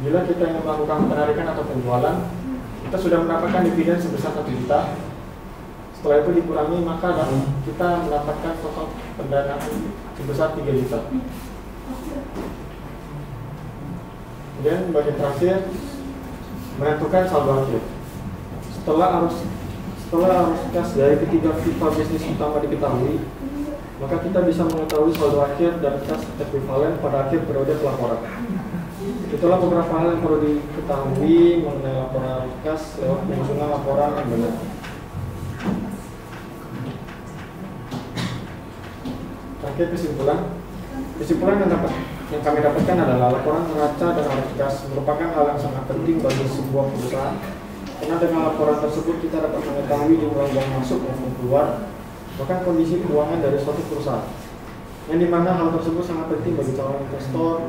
Bila kita ingin melakukan penarikan atau penjualan, kita sudah mendapatkan dividen sebesar 1 juta. Setelah itu dikurangi, maka kita mendapatkan total pendanaan sebesar 3 juta. Kemudian bagian terakhir, menentukan saldo akhir. Setelah arus kas dari ketiga pipa bisnis utama diketahui, maka kita bisa mengetahui saldo akhir dan kas ekuivalen pada akhir periode pelaporan. Itulah beberapa hal yang perlu diketahui mengenai laporan arus kas lewat penyusunan laporan yang benar. Terakhir kesimpulan yang kami dapatkan adalah laporan neraca dan arus kas merupakan hal yang sangat penting bagi sebuah perusahaan, karena dengan laporan tersebut kita dapat mengetahui jumlah uang masuk maupun keluar, bahkan kondisi keuangan dari suatu perusahaan, yang dimana hal tersebut sangat penting bagi calon investor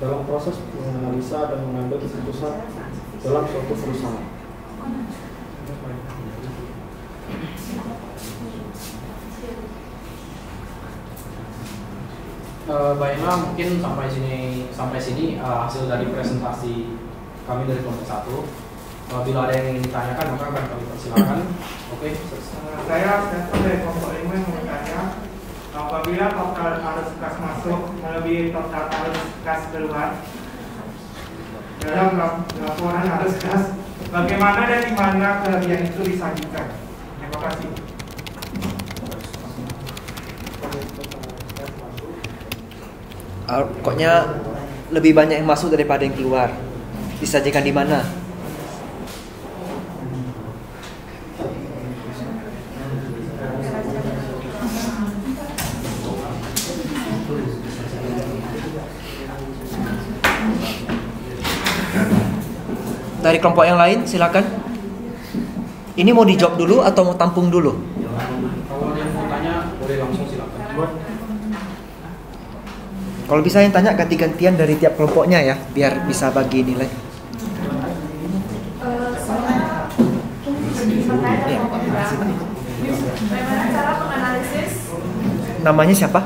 dalam proses menganalisa dan mengambil keputusan dalam suatu perusahaan. Baiklah, mungkin sampai sini hasil dari presentasi kami dari kelompok 1. Bila ada yang ingin ditanyakan maka akan kami persilakan. Oke. Saya dari kelompok 5 yang mau bertanya, apabila total arus kas masuk melebihi total arus kas keluar dalam laporan arus kas, bagaimana dan di mana kelebihan itu disajikan? Terima kasih. Pokoknya lebih banyak yang masuk daripada yang keluar. Disajikan di mana? Dari kelompok yang lain, silakan. Ini mau dijawab dulu atau mau tampung dulu? Kalau yang mau tanya boleh langsung silakan. Kalau bisa yang tanya ganti-gantian dari tiap kelompoknya ya, biar bisa bagi nilai. Bagaimana cara menganalisis? Namanya siapa?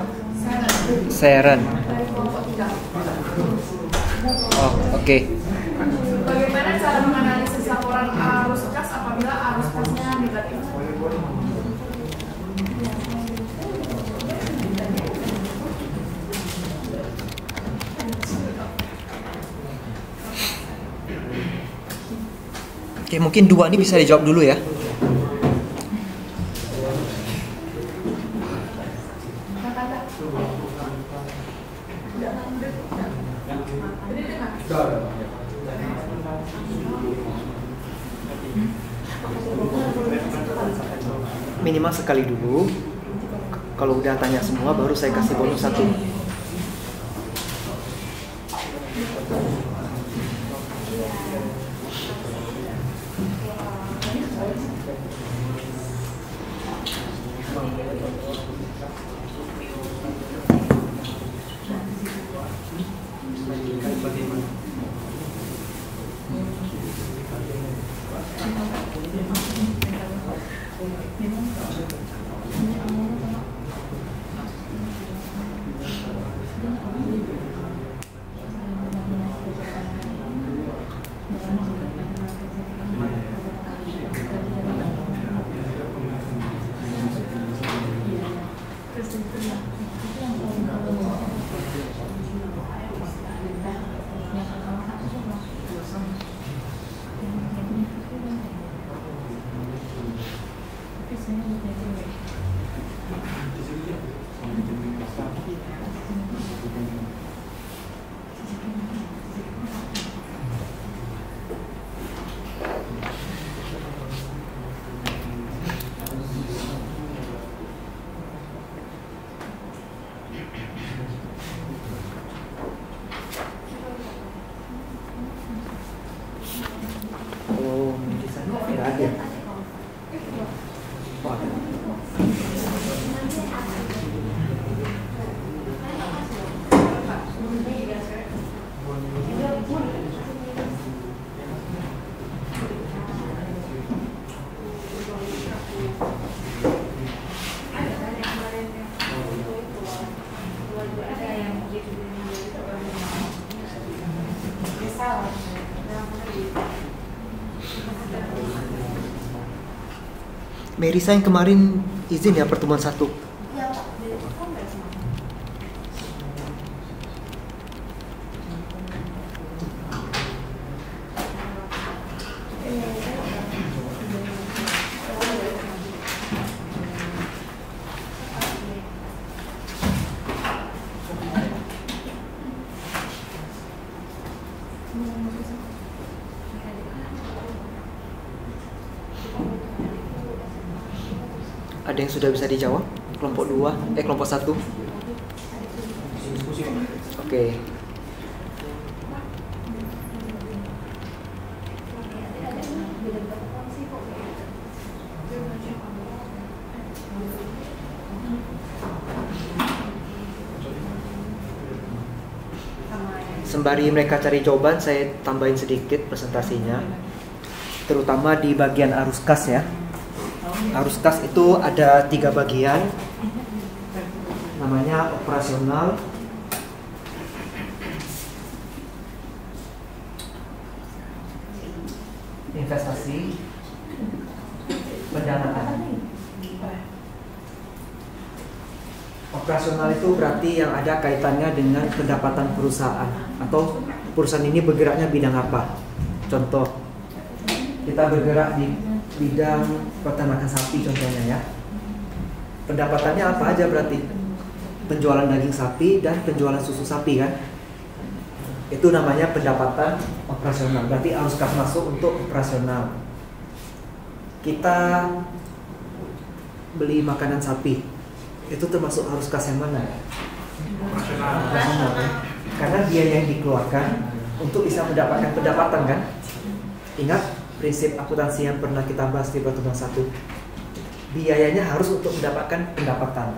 Seren. Oh, oke. Bagaimana cara menganalisis laporan arus kas apabila arus kasnya negatif? Oke, mungkin 2 ini bisa dijawab dulu ya. Minimal sekali dulu. Kalau udah tanya semua baru saya kasih bonus 1. Merisa yang kemarin izin ya pertemuan 1. Ada yang sudah bisa dijawab? Kelompok 2, kelompok 1. Oke. Sembari mereka cari jawaban, saya tambahin sedikit presentasinya, terutama di bagian arus kas ya. Arus kas itu ada 3 bagian, namanya operasional, investasi, pendanaan. Operasional itu berarti yang ada kaitannya dengan pendapatan perusahaan atau perusahaan ini bergeraknya bidang apa. Contoh, kita bergerak di bidang peternakan sapi contohnya ya. Pendapatannya apa aja berarti? Penjualan daging sapi dan penjualan susu sapi kan? Itu namanya pendapatan operasional. Berarti arus kas masuk untuk operasional. Kita beli makanan sapi, itu termasuk arus kas yang mana? Operasional. Karena biaya yang dikeluarkan untuk bisa mendapatkan pendapatan kan? Ingat prinsip akuntansi yang pernah kita bahas di pertemuan 1. Biayanya harus untuk mendapatkan pendapatan.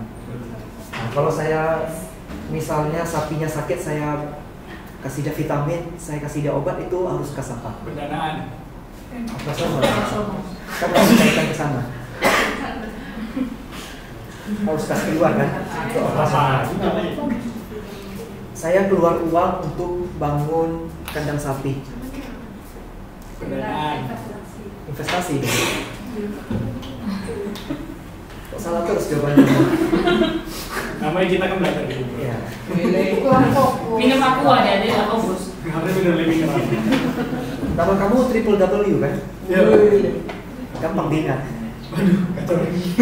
Nah, kalau saya misalnya sapinya sakit, saya kasih dia vitamin, saya kasih dia obat, itu harus kas apa? Pendanaan. Operasional. Kan harus dikaitkan ke sana. Harus kas keluar kan? Saya keluar uang untuk bangun kandang sapi. Pendanaan. Investasi. Kok salah terus jawabannya? Namanya kita kan belajar dulu. Iya. Minum aku ada nggak fokus. Harus minum lebih keras. Nama kamu Triple W kan? Iya. Gampang diingat. Waduh, kacau lagi.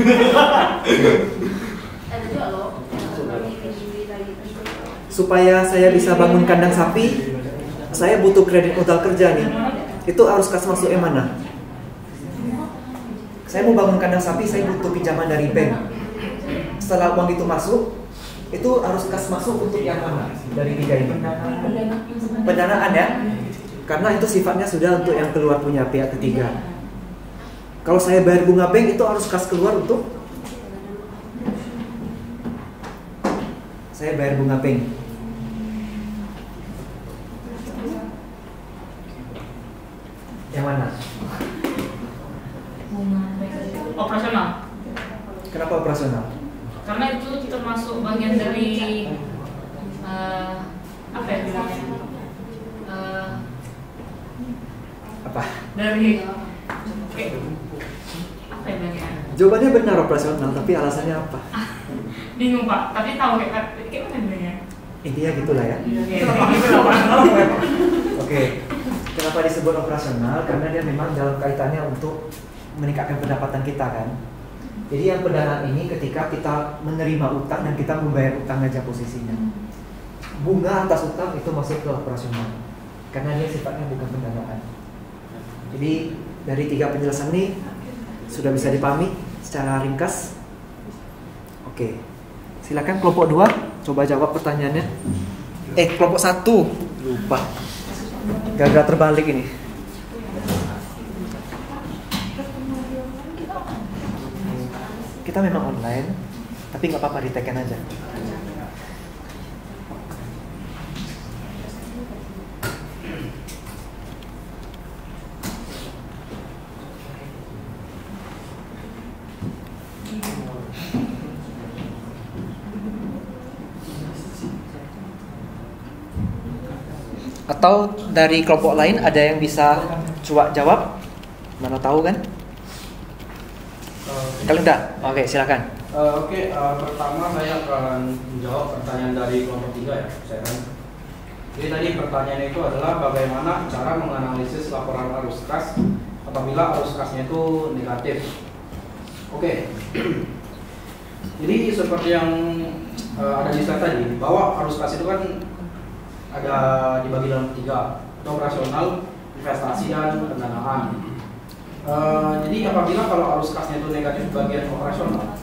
Supaya saya bisa bangun kandang sapi, saya butuh kredit modal kerja nih. Itu harus kas masuk yang mana? Saya mau bangun kandang sapi, saya butuh pinjaman dari bank. Setelah uang itu masuk, itu harus kas masuk untuk yang mana dari 3 ini? Pendanaan ya? Karena itu sifatnya sudah untuk yang keluar punya pihak ketiga. Kalau saya bayar bunga bank, itu harus kas keluar untuk saya bayar bunga bank. Yang mana? Operasional. Kenapa operasional? Karena itu termasuk bagian dari apa ya bilangnya? Apa? Dari apa ya bilangnya? Jawabannya benar operasional, tapi alasannya apa? Bingung Pak, tapi tahu kayak mana bilangnya? Intinya gitulah ya. Oke. Kenapa disebut operasional? Karena dia memang dalam kaitannya untuk meningkatkan pendapatan kita kan. Jadi yang pendanaan ini ketika kita menerima utang dan kita membayar utang aja posisinya. Bunga atas utang itu masuk ke operasional. Karena dia sifatnya bukan pendanaan. Jadi dari 3 penjelasan ini sudah bisa dipahami secara ringkas. Oke. Silakan kelompok 2 coba jawab pertanyaannya. Kelompok 1 lupa. Gara-gara terbalik ini. Kita memang online, tapi nggak apa-apa di-tag-in aja. Atau dari kelompok lain ada yang bisa coba jawab? Mana tahu kan? Kalau enggak, oke silakan. Pertama saya akan menjawab pertanyaan dari kelompok 3 ya. Jadi tadi pertanyaan itu adalah bagaimana cara menganalisis laporan arus kas apabila arus kasnya itu negatif. Oke. Jadi seperti yang ada di slide tadi, bahwa arus kas itu kan ada dibagi dalam 3, operasional, investasi dan pendanaan. Jadi apabila kalau arus kasnya itu negatif bagian operasional,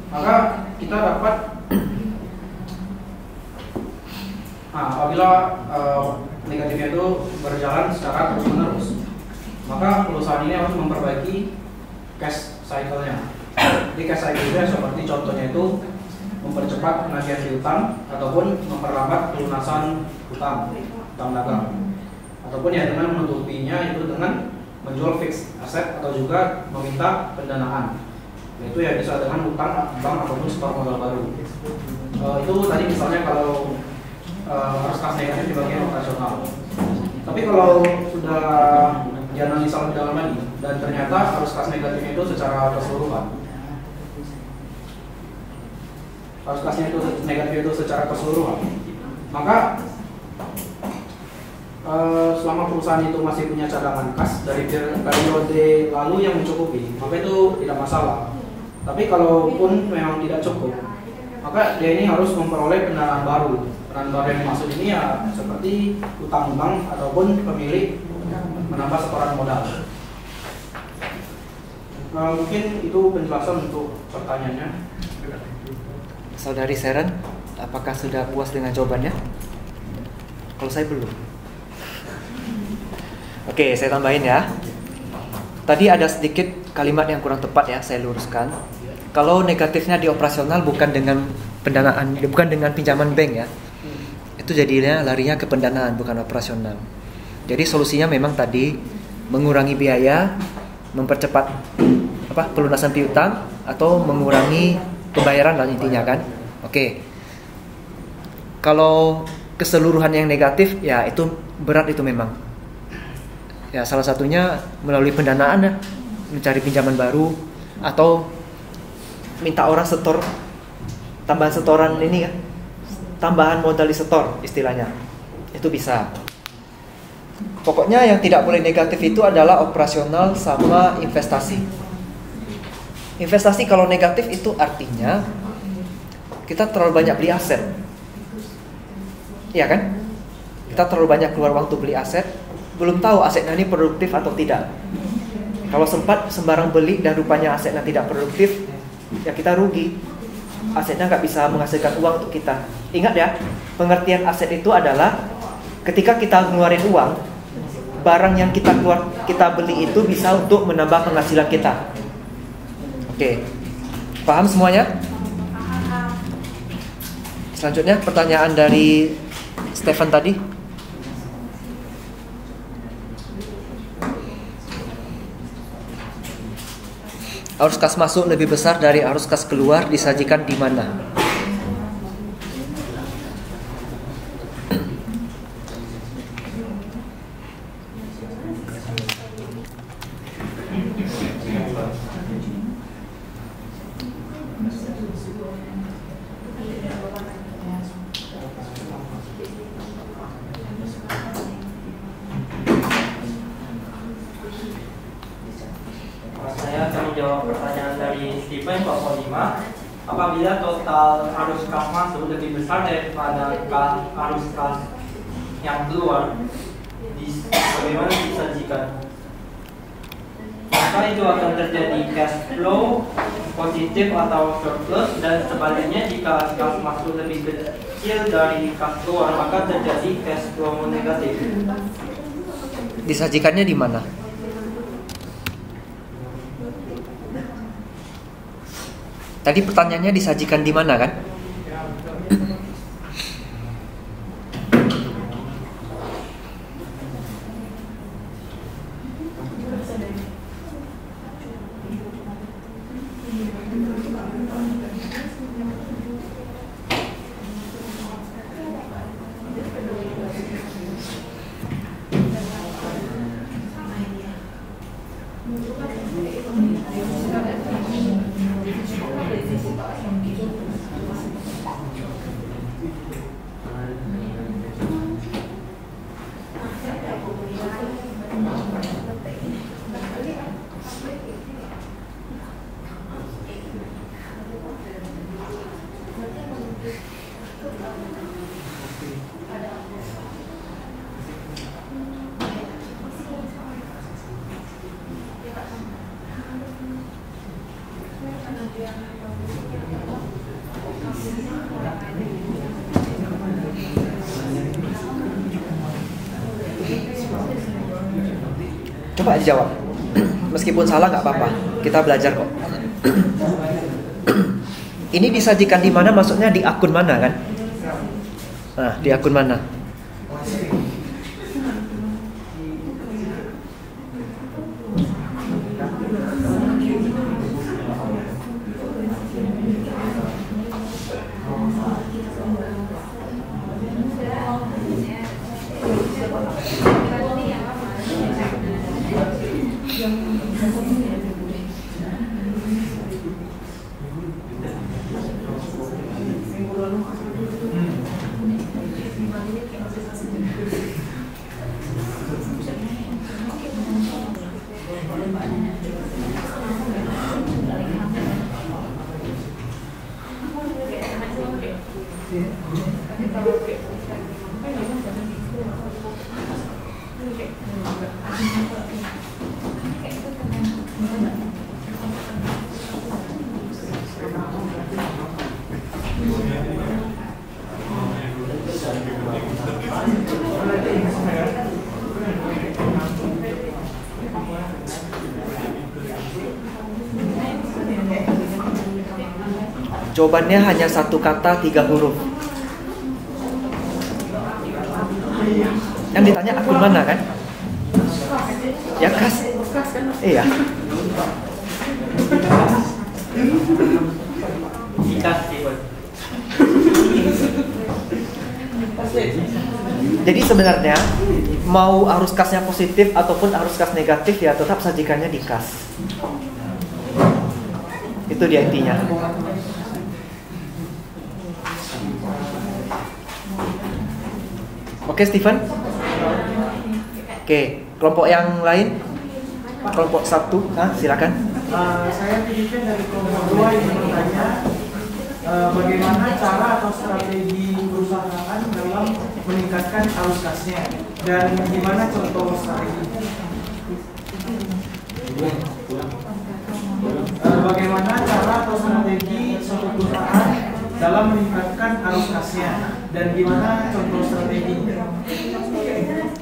maka kita dapat apabila negatifnya itu berjalan secara terus-menerus, maka perusahaan ini harus memperbaiki cash cycle-nya. Jadi cash cycle-nya seperti contohnya itu mempercepat penagihan piutang ataupun memperlambat pelunasan utang dagang, ataupun ya dengan menutupinya itu dengan menjual fixed aset atau juga meminta pendanaan, yaitu ya bisa dengan utang bank ataupun setor modal baru. Itu tadi misalnya kalau arus kas negatif di bagian operasional. Tapi kalau sudah dianalisa lebih dalam lagi dan ternyata arus kas negatifnya itu secara keseluruhan, arus kasnya itu negatif itu secara keseluruhan, maka selama perusahaan itu masih punya cadangan kas dari periode lalu yang mencukupi, maka itu tidak masalah. Tapi kalaupun memang tidak cukup, maka dia ini harus memperoleh pendanaan baru. Pendanaan baru yang dimaksud ini ya seperti utang bank ataupun pemilik menambah setoran modal. Mungkin itu penjelasan untuk pertanyaannya. Saudari Seren, apakah sudah puas dengan jawabannya? Kalau saya belum. Oke, saya tambahin ya. Tadi ada sedikit kalimat yang kurang tepat ya, saya luruskan. Kalau negatifnya di operasional bukan dengan pendanaan, bukan dengan pinjaman bank ya. Itu jadinya larinya ke pendanaan bukan operasional. Jadi solusinya memang tadi mengurangi biaya, mempercepat pelunasan piutang atau mengurangi pembayaran dan intinya kan. Oke. Kalau keseluruhan yang negatif ya itu berat itu memang. Ya salah satunya melalui pendanaan ya, mencari pinjaman baru atau minta orang setor tambahan setoran ini kan, tambahan modal di setor istilahnya, itu bisa. Pokoknya yang tidak boleh negatif itu adalah operasional sama investasi. Investasi kalau negatif itu artinya kita terlalu banyak beli aset, iya kan? Kita terlalu banyak keluar uang untuk beli aset, belum tahu asetnya ini produktif atau tidak. Kalau sempat sembarang beli dan rupanya asetnya tidak produktif, ya kita rugi. Asetnya nggak bisa menghasilkan uang untuk kita. Ingat ya, pengertian aset itu adalah ketika kita ngeluarin uang, barang yang kita beli itu bisa untuk menambah penghasilan kita. Oke, paham semuanya? Selanjutnya pertanyaan dari Stefan tadi. Arus kas masuk lebih besar dari arus kas keluar disajikan di mana? Saya akan menjawab pertanyaan dari Stephen 45. Apabila total arus kas masuk lebih besar daripada arus kas yang keluar, bagaimana disajikan? Maka itu akan terjadi cash flow positif atau surplus, dan sebaliknya jika kas masuk lebih kecil dari kas keluar, maka terjadi cash flow negatif. Disajikannya di mana? Tadi pertanyaannya disajikan di mana kan? Coba dijawab. Meskipun salah nggak apa-apa, kita belajar kok. Ini disajikan di mana? Maksudnya di akun mana kan? Nah, di akun mana? Jawabannya hanya satu kata 3 huruf. Yang ditanya akun mana kan? Ya kas. Iya. Jadi sebenarnya mau arus kasnya positif ataupun arus kas negatif ya tetap sajikannya di kas. Itu dia intinya. Oke, Steven? Oke, kelompok yang lain? Kelompok 1, silakan. Saya pilihkan dari kelompok 2 yang bertanya bagaimana cara atau strategi perusahaan dalam meningkatkan arus kasnya dan gimana contoh strategi. Bagaimana cara atau strategi suatu perusahaan dalam meningkatkan arus kasnya dan gimana contoh strateginya.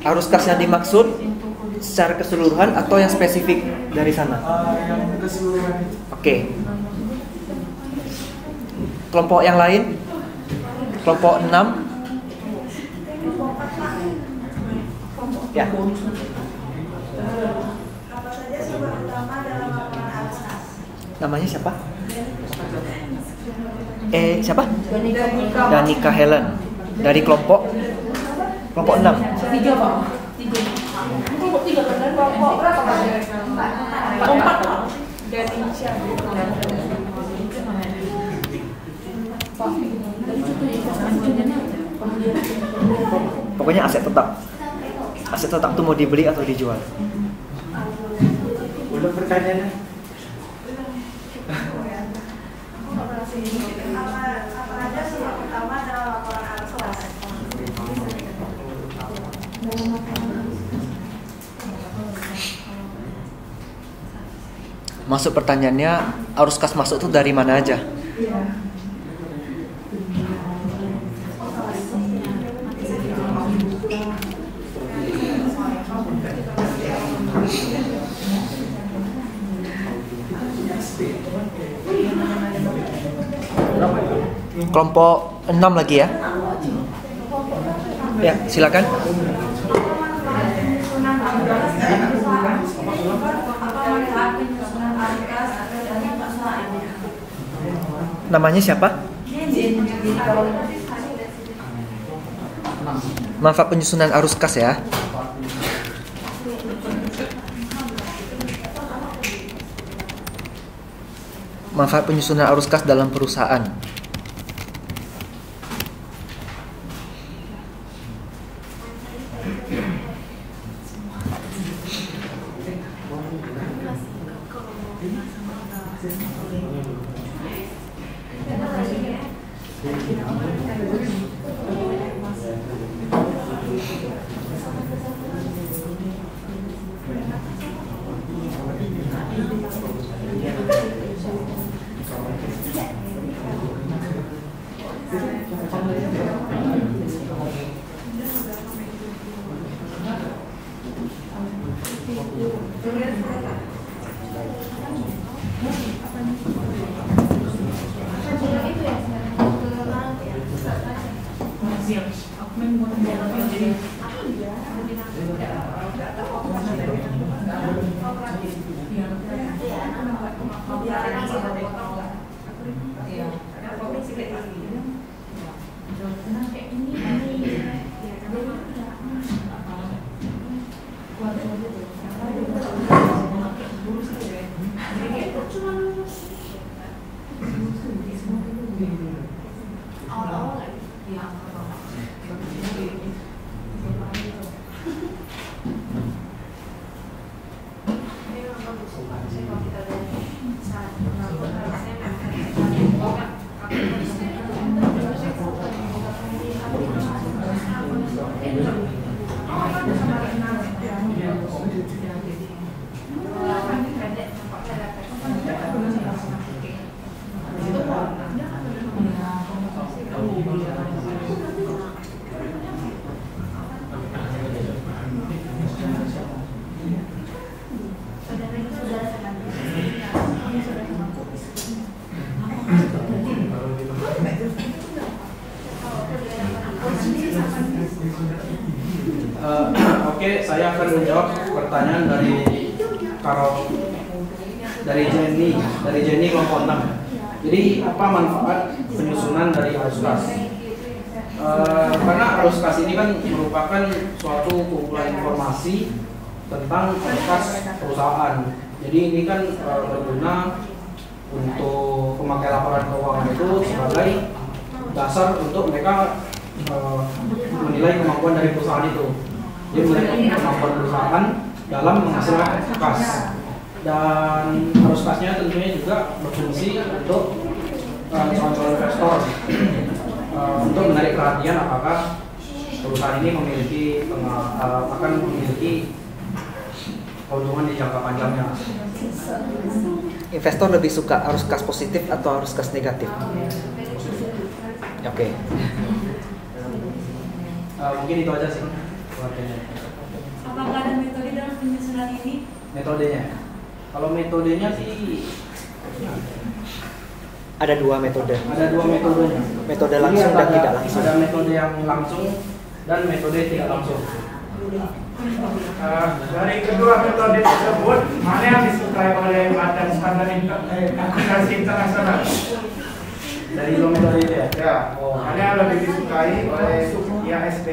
Arus kas yang dimaksud secara keseluruhan atau yang spesifik dari sana? Yang keseluruhan. Oke. Kelompok yang lain? Kelompok 6? Ya. Namanya siapa? Siapa? Danika Helen. Dari kelompok 6. 3 Pak. 3. Kelompok 3 kan dan kelompok berapa Pak? 4. Dan inisial. Pokoknya aset tetap. Aset tetap itu mau dibeli atau dijual. Belum pertanyaannya. Apa aja sebab utama dalam laporan arus kas? Masuk pertanyaannya, arus kas masuk itu dari mana aja? Kelompok 6 lagi ya. Ya, silakan. Namanya siapa? Manfaat penyusunan arus kas ya. Manfaat penyusunan arus kas dalam perusahaan. Oke, saya akan menjawab pertanyaan dari Jenny kelompok 6. Jadi apa manfaat penyusunan dari arus kas? Karena arus kas ini kan merupakan suatu kumpulan informasi tentang arus kas perusahaan. Jadi ini kan berguna untuk pemakai laporan keuangan itu sebagai dasar untuk mereka menilai kemampuan dari perusahaan itu. Jadi menilai kemampuan perusahaan dalam menghasilkan kas. Dan arus kasnya tentunya juga berfungsi untuk calon-calon investor untuk menarik perhatian apakah perusahaan ini akan memiliki keuntungan di jangka panjangnya. Investor lebih suka arus kas positif atau arus kas negatif? Oke. Mungkin itu aja sih. Apakah ada metode dalam penyusunan ini? Metodenya? Kalau metodenya sih ada dua metode. Ada dua metodenya. Metode langsung dan tidak langsung. Ada metode yang langsung dan metode tidak langsung. Dari kedua metode tersebut, mana yang disukai oleh Badan Standar Akuntansi Internasional? Dari dua metode itu ya? Ya. Mana yang lebih disukai oleh IASP?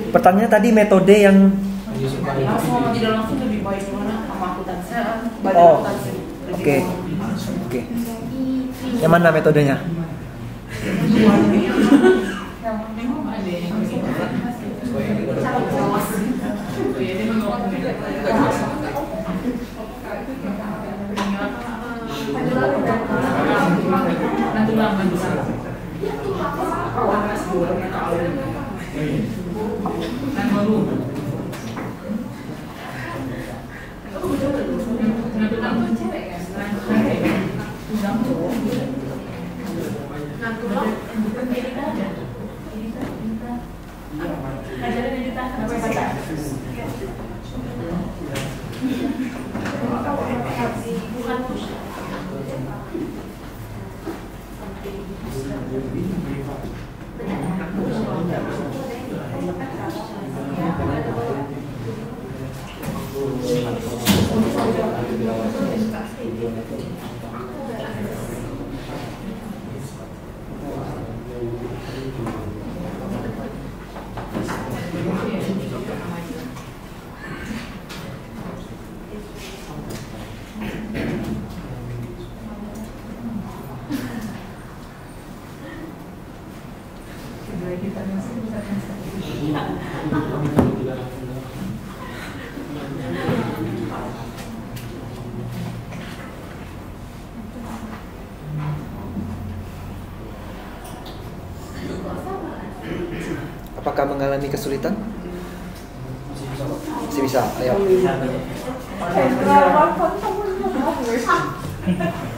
Pertanyaannya tadi metode yang langsung tidak langsung lebih baik mana sama akuntansi. Oh, oke. Yang mana metodenya? Apakah mengalami kesulitan? Masih bisa. Ayo.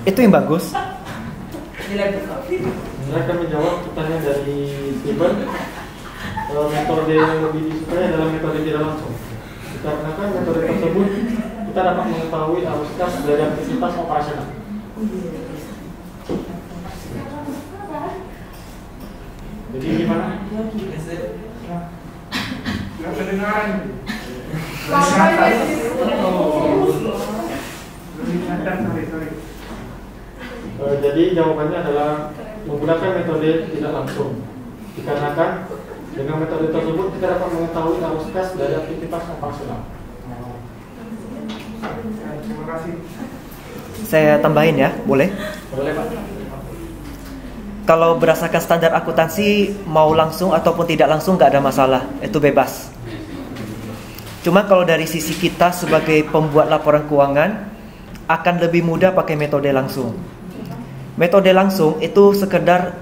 Itu yang bagus. Saya akan menjawab pertanyaan dari Steven. Metode yang lebih disukai adalah metode tidak langsung. Dikarenakan metode tersebut kita dapat mengetahui arus kas dari aktivitas operasional. Jadi gimana? Nggak kedengaran. Jadi jawabannya adalah menggunakan metode tidak langsung. Dikarenakan dengan metode tersebut kita dapat mengetahui arus kas dari aktivitas operasional. Terima kasih. Saya tambahin ya, boleh? Boleh, Pak. Kalau berdasarkan standar akuntansi, mau langsung ataupun tidak langsung nggak ada masalah, itu bebas. Cuma kalau dari sisi kita sebagai pembuat laporan keuangan, akan lebih mudah pakai metode langsung. Metode langsung itu sekedar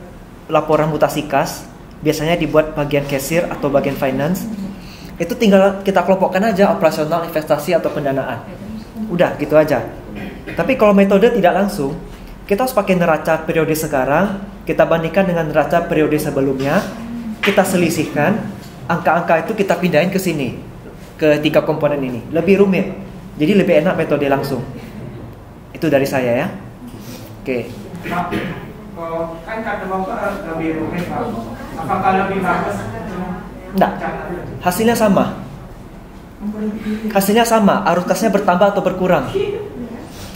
laporan mutasi kas, biasanya dibuat bagian cashier atau bagian finance. Itu tinggal kita kelompokkan aja operasional, investasi atau pendanaan. Udah gitu aja. Tapi kalau metode tidak langsung, kita harus pakai neraca periode sekarang, kita bandingkan dengan neraca periode sebelumnya, kita selisihkan, angka-angka itu kita pindahin ke sini, ke 3 komponen ini. Lebih rumit, jadi lebih enak metode langsung. Itu dari saya ya. Oke. Pak, kan kata Bapak lebih rumit, Pak. Apakah lebih bagus? Enggak, hasilnya sama. Hasilnya sama, arus kasnya bertambah atau berkurang.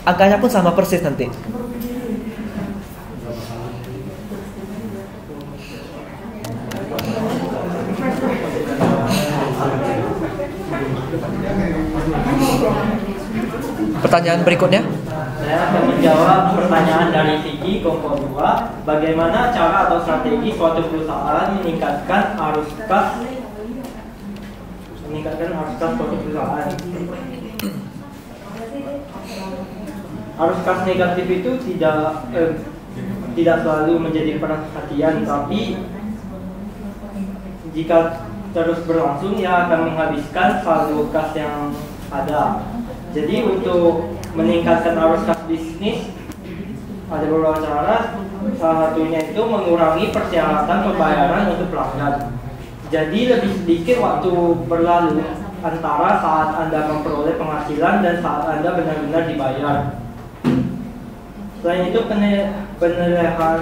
Angkanya pun sama persis nanti. Pertanyaan berikutnya? Saya akan menjawab pertanyaan dari Vicky kelompok 2. Bagaimana cara atau strategi suatu perusahaan meningkatkan arus kas suatu perusahaan? Arus kas negatif itu tidak selalu menjadi perhatian, tapi jika terus berlangsung ia akan menghabiskan saldo kas yang ada. Jadi untuk meningkatkan arus kas bisnis ada beberapa cara. Salah satunya itu mengurangi persyaratan pembayaran untuk pelanggan. Jadi lebih sedikit waktu berlalu antara saat Anda memperoleh penghasilan dan saat Anda benar-benar dibayar. Selain itu penilaian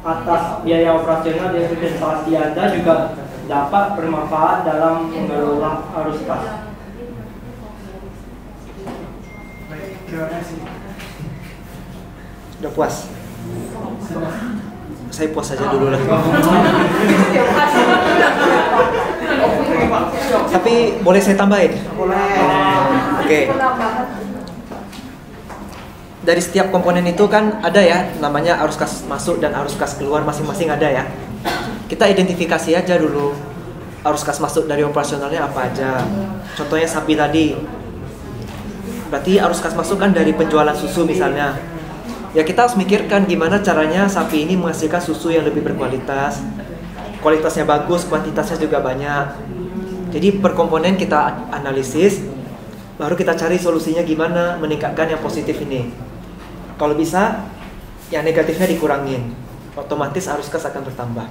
atas biaya operasional dan investasi Anda juga dapat bermanfaat dalam mengelola arus kas. Udah puas? Saya puas aja dulu lah. Tapi boleh saya tambahin? Boleh. Oke. Dari setiap komponen itu kan ada ya namanya arus kas masuk dan arus kas keluar, masing-masing ada ya. Kita identifikasi aja dulu arus kas masuk dari operasionalnya apa aja. Contohnya sapi tadi. Berarti arus kas masuk kan dari penjualan susu misalnya. Ya kita harus mikirkan gimana caranya sapi ini menghasilkan susu yang lebih berkualitas. Kualitasnya bagus, kuantitasnya juga banyak. Jadi per komponen kita analisis, baru kita cari solusinya gimana meningkatkan yang positif ini. Kalau bisa, yang negatifnya dikurangin. Otomatis arus kas akan bertambah.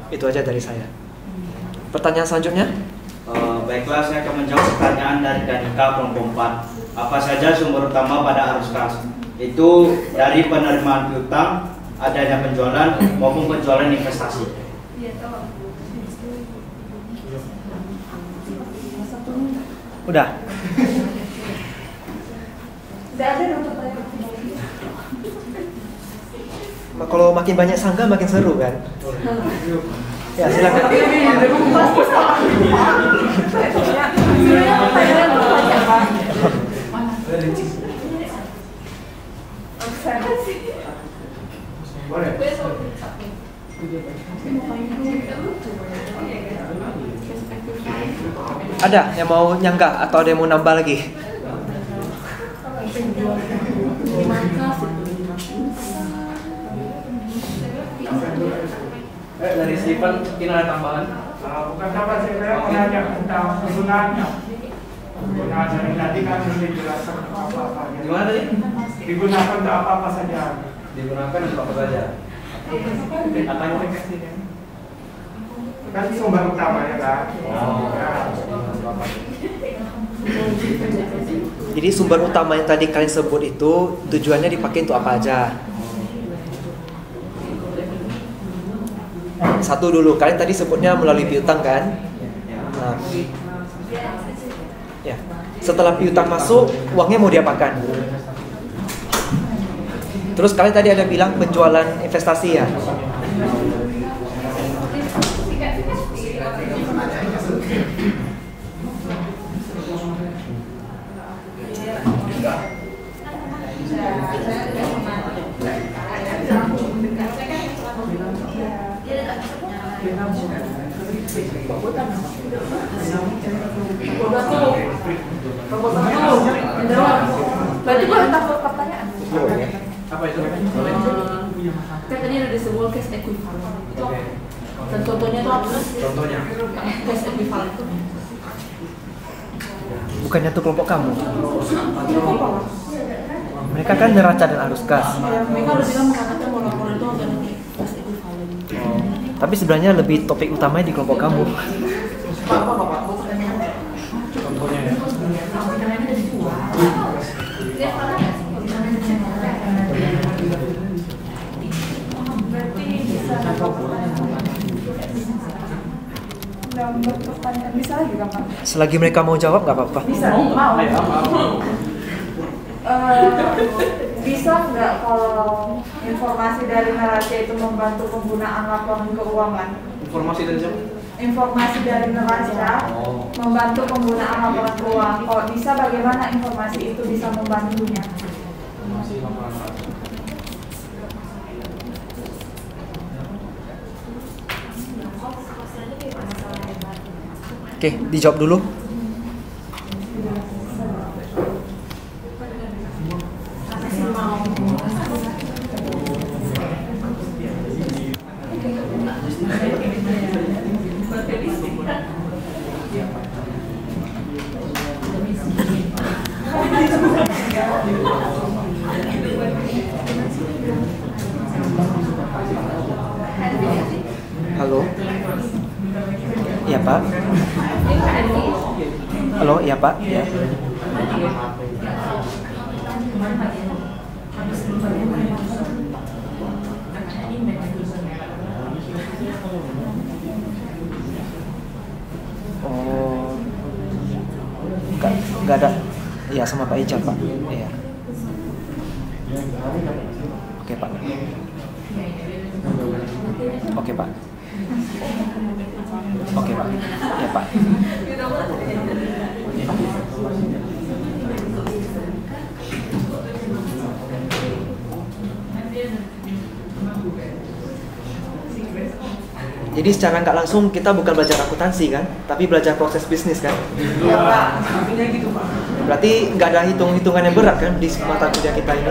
Itu aja dari saya. Pertanyaan selanjutnya? Baiklah, saya akan menjawab pertanyaan dari Danika kelompok 4. Apa saja sumber utama pada arus kas? Itu dari penerimaan piutang, adanya penjualan maupun penjualan investasi. Udah. Tidak ada dong pertanyaan. Kalau makin banyak sangga makin seru kan? Ya silakan. Ada yang mau nyanggah atau ada yang mau nambah lagi? Dari Steven, mungkin ada tambahan? Bukan dapat saya menanya tentang penggunaannya. Penggunaan dari tadi kan sudah dijelaskan apa-apa. Gimana tadi? Digunakan untuk apa-apa saja. Digunakan untuk apa saja? Kan sumber utamanya kan. Jadi sumber utama yang tadi kalian sebut itu tujuannya dipakai untuk apa aja? Satu dulu, kalian tadi sebutnya melalui piutang kan? Nah, ya. Setelah piutang masuk, uangnya mau diapakan? Terus kalian tadi ada bilang penjualan investasi ya? Berarti gue takut pertanyaan. Apa itu? Kan tadi udah disebut cash equivalent. Itu apa? Dan contohnya itu apa? Contohnya? Cash equivalent itu. Bukannya itu kelompok kamu? Mereka kan neraca dan arus kas. Mereka udah bilang mengatakan monopoli itu ada cash equivalent. Tapi sebenarnya lebih topik utamanya di kelompok kamu. Contohnya ya. Pertanyaan bisa lagi kan Pak? Selagi mereka mau jawab nggak apa-apa. Bisa, mau. Bisa nggak kalau informasi dari neraca itu membantu penggunaan laporan keuangan? Informasi dari siapa? Informasi dari neraca membantu penggunaan laporan keuangan. Kalau bisa, bagaimana informasi itu bisa membantunya? Informasi laporan neraca. Oke, dijawab dulu. Halo. Iya, Pak. Halo, iya, Pak. Ya. Oh. Enggak ada. Iya, sama Pak Ijam, Pak. Iya. Oke, Pak. Oke, Pak. Oke, Pak. Ya, Pak. Jadi secara nggak langsung kita bukan belajar akuntansi kan, tapi belajar proses bisnis kan. Iya Pak, intinya gitu Pak. Berarti nggak ada hitung-hitungan yang berat kan di mata kuliah kita ini.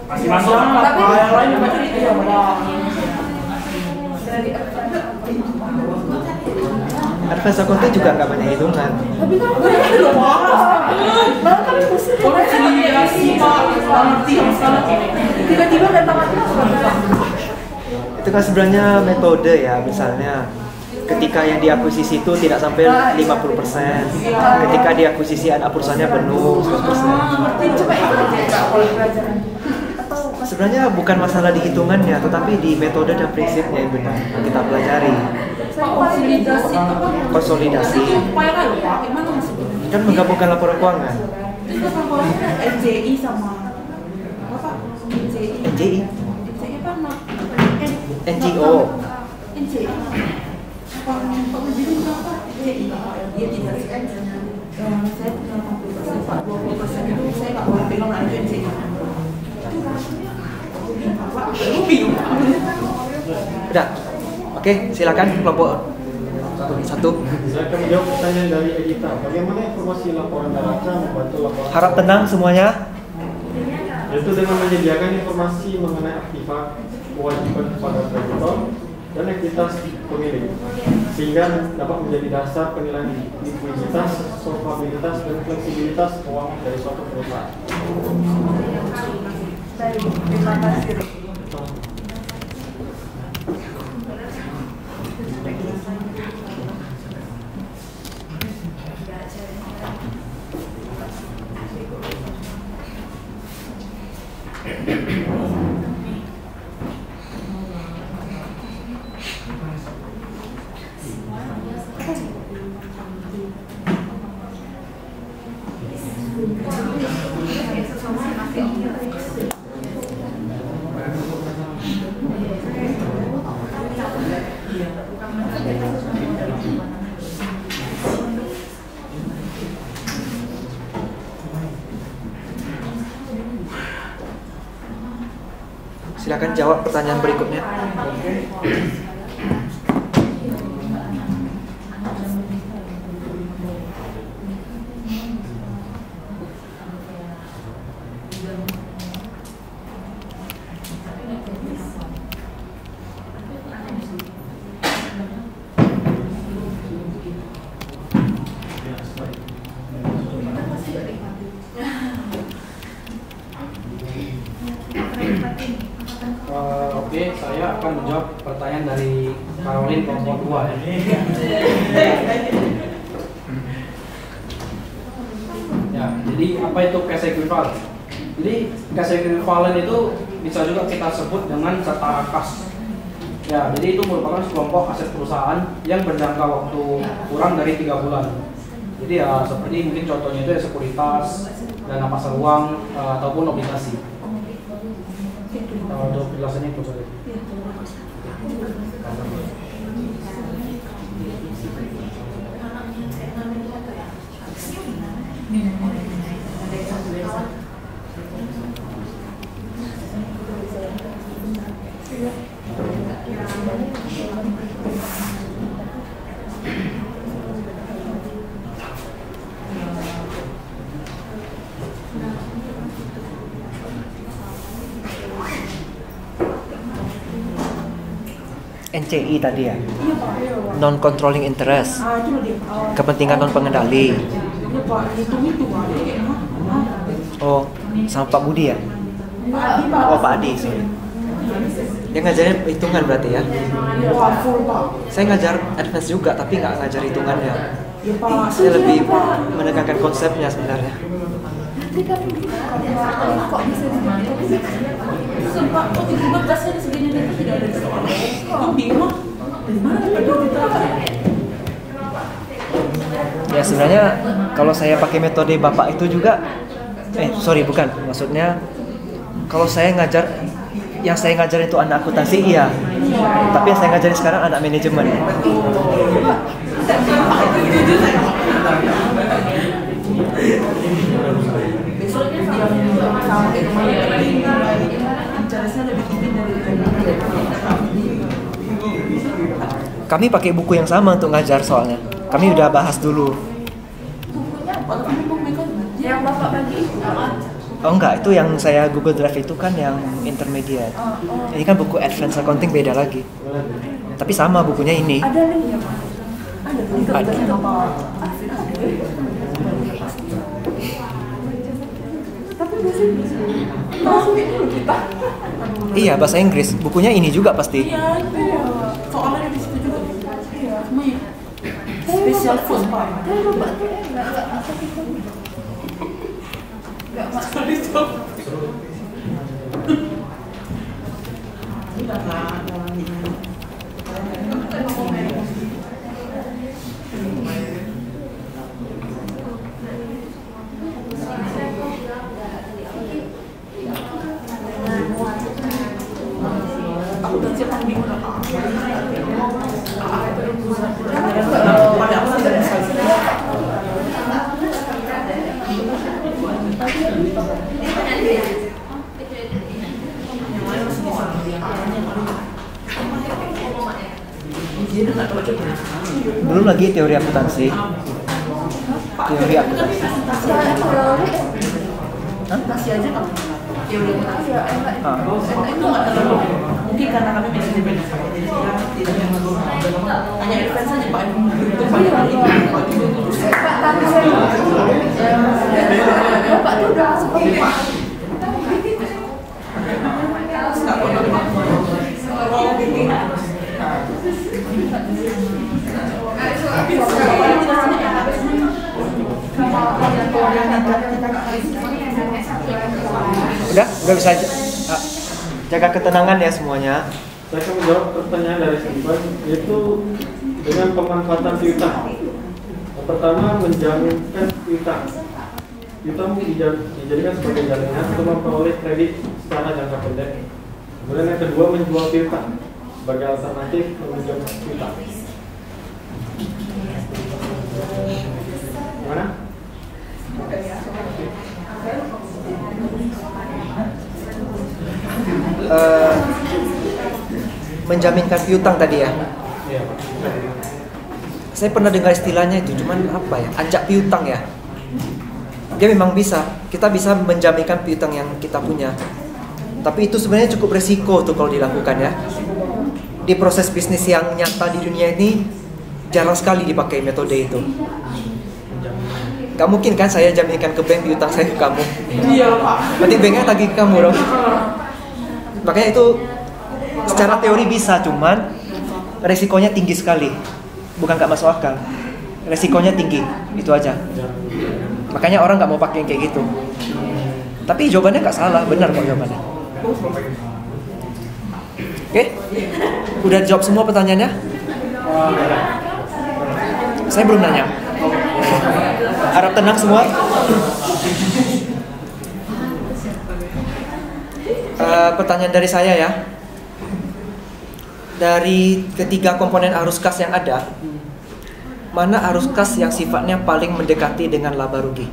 Masih masuk. Tapi yang lain macam itu ya Pak. Advance accounting juga nggak banyak hitungan. Tapi kan banyak loh Pak. Malah kan konsolidasi Pak, ngerti sama tiba-tiba datang aja. Itu kan sebenarnya metode ya, misalnya ketika yang diakuisisi itu tidak sampai 50%, ketika diakuisisi ada perusahaannya penuh 100%. Sebenarnya bukan masalah di hitungannya, tetapi di metode dan prinsipnya yang benar yang kita pelajari. Konsolidasi itu kan Konsolidasi upaya kan Pak, gimana maksudnya? kan menggabungkan laporan keuangan. Itu kan laporannya NJI sama apa? NJI. NJI, NJI apa? NGO. NJI. Pengajian berapa? NJI. Dia tidak saya punya 80% Pak, 20% itu saya nggak boleh pegang lagi NJI. Udah. Oke, silakan kelompok satu. Saya akan menjawab pertanyaan dari Edita. Bagaimana informasi laporan neraca membantu laporan? Harap tenang semuanya. Yaitu dengan menyediakan informasi mengenai aktiva, kewajiban kepada kreditor, dan ekuitas pemilih, sehingga dapat menjadi dasar penilaian likuiditas, solvabilitas, dan fleksibilitas keuangan dari suatu perusahaan. Baik, terima kasih. Silakan jawab pertanyaan berikutnya. Oke, saya akan menjawab pertanyaan dari Caroline kelompok 2 ya. Ya, jadi apa itu cash equivalent? Jadi cash equivalent itu bisa juga kita sebut dengan setara kas. Ya, jadi itu merupakan sekelompok aset perusahaan yang berjangka waktu kurang dari 3 bulan. Jadi ya seperti mungkin contohnya itu ya sekuritas, dana pasar uang, ataupun obligasi. Untuk penjelasannya itu saja. NCI tadi ya, non controlling interest, kepentingan non pengendali. Oh, sama Pak Budi ya? Oh, Pak Adi, sorry. Dia ngajarin hitungan berarti ya? Saya ngajar advance juga, tapi nggak ngajar hitungannya. Saya lebih menekankan konsepnya sebenarnya. Kok bisa sumpah, kok tiba-tiba gasnya di segini dan tidak ada di sekolah. Kok bingung? Dari mana dapat diterapkan? Ya sebenarnya kalau saya pakai metode Bapak itu juga, bukan, maksudnya kalau saya ngajar, yang saya ngajar itu anak akuntansi iya, tapi yang saya ngajarin sekarang anak manajemen. Kami pakai buku yang sama untuk ngajar soalnya. Kami udah bahas dulu. Bukunya apa? Yang Bapak bagi? Oh enggak, itu yang saya Google Drive itu kan yang intermediate. Ini kan buku Advanced Accounting beda lagi. Tapi sama bukunya ini. Ada linknya Pak? Ada. Tapi kita. Iya, bahasa Inggris. Bukunya ini juga pasti. Iya. Soalnya di situ juga. Iya, semua. Special food Pak. Enggak masuk di situ. Belum lagi teori akuntansi. Teori akuntansi. Kasih aja kamu. teori akuntansi. Itu nggak terlalu, mungkin karena kami manajemen, jadi tidak yang hanya advance saja Pak. Bapak tuh udah seperti Udah bisa jaga ketenangan ya semuanya. Saya akan menjawab pertanyaan dari Steven, yaitu dengan pemanfaatan piutang. Yang pertama, menjaminkan piutang. Piutang dijadikan sebagai jaminan untuk memperoleh kredit secara jangka pendek. Kemudian yang kedua, menjual piutang sebagai alternatif meminjam piutang. Gimana? Menjaminkan piutang tadi ya. Iya. Saya pernah dengar istilahnya itu, cuman apa ya? Ajak piutang ya. Dia memang bisa, kita bisa menjaminkan piutang yang kita punya. Tapi itu sebenarnya cukup resiko tuh kalau dilakukan ya. Di proses bisnis yang nyata di dunia ini jarang sekali dipakai metode itu. Gak mungkin kan saya jaminkan ke bank piutang saya ke kamu. Iya Pak. Berarti banknya tagih ke kamu dong. Makanya itu secara teori bisa, cuman resikonya tinggi sekali. Bukan gak masuk akal, resikonya tinggi, itu aja. Makanya orang gak mau pakai yang kayak gitu. Tapi jawabannya gak salah, benar kok jawabannya. Oke? Udah jawab semua pertanyaannya? Saya belum nanya. Harap tenang semua. Pertanyaan dari saya ya. Dari ketiga komponen arus kas yang ada, mana arus kas yang sifatnya paling mendekati dengan laba rugi?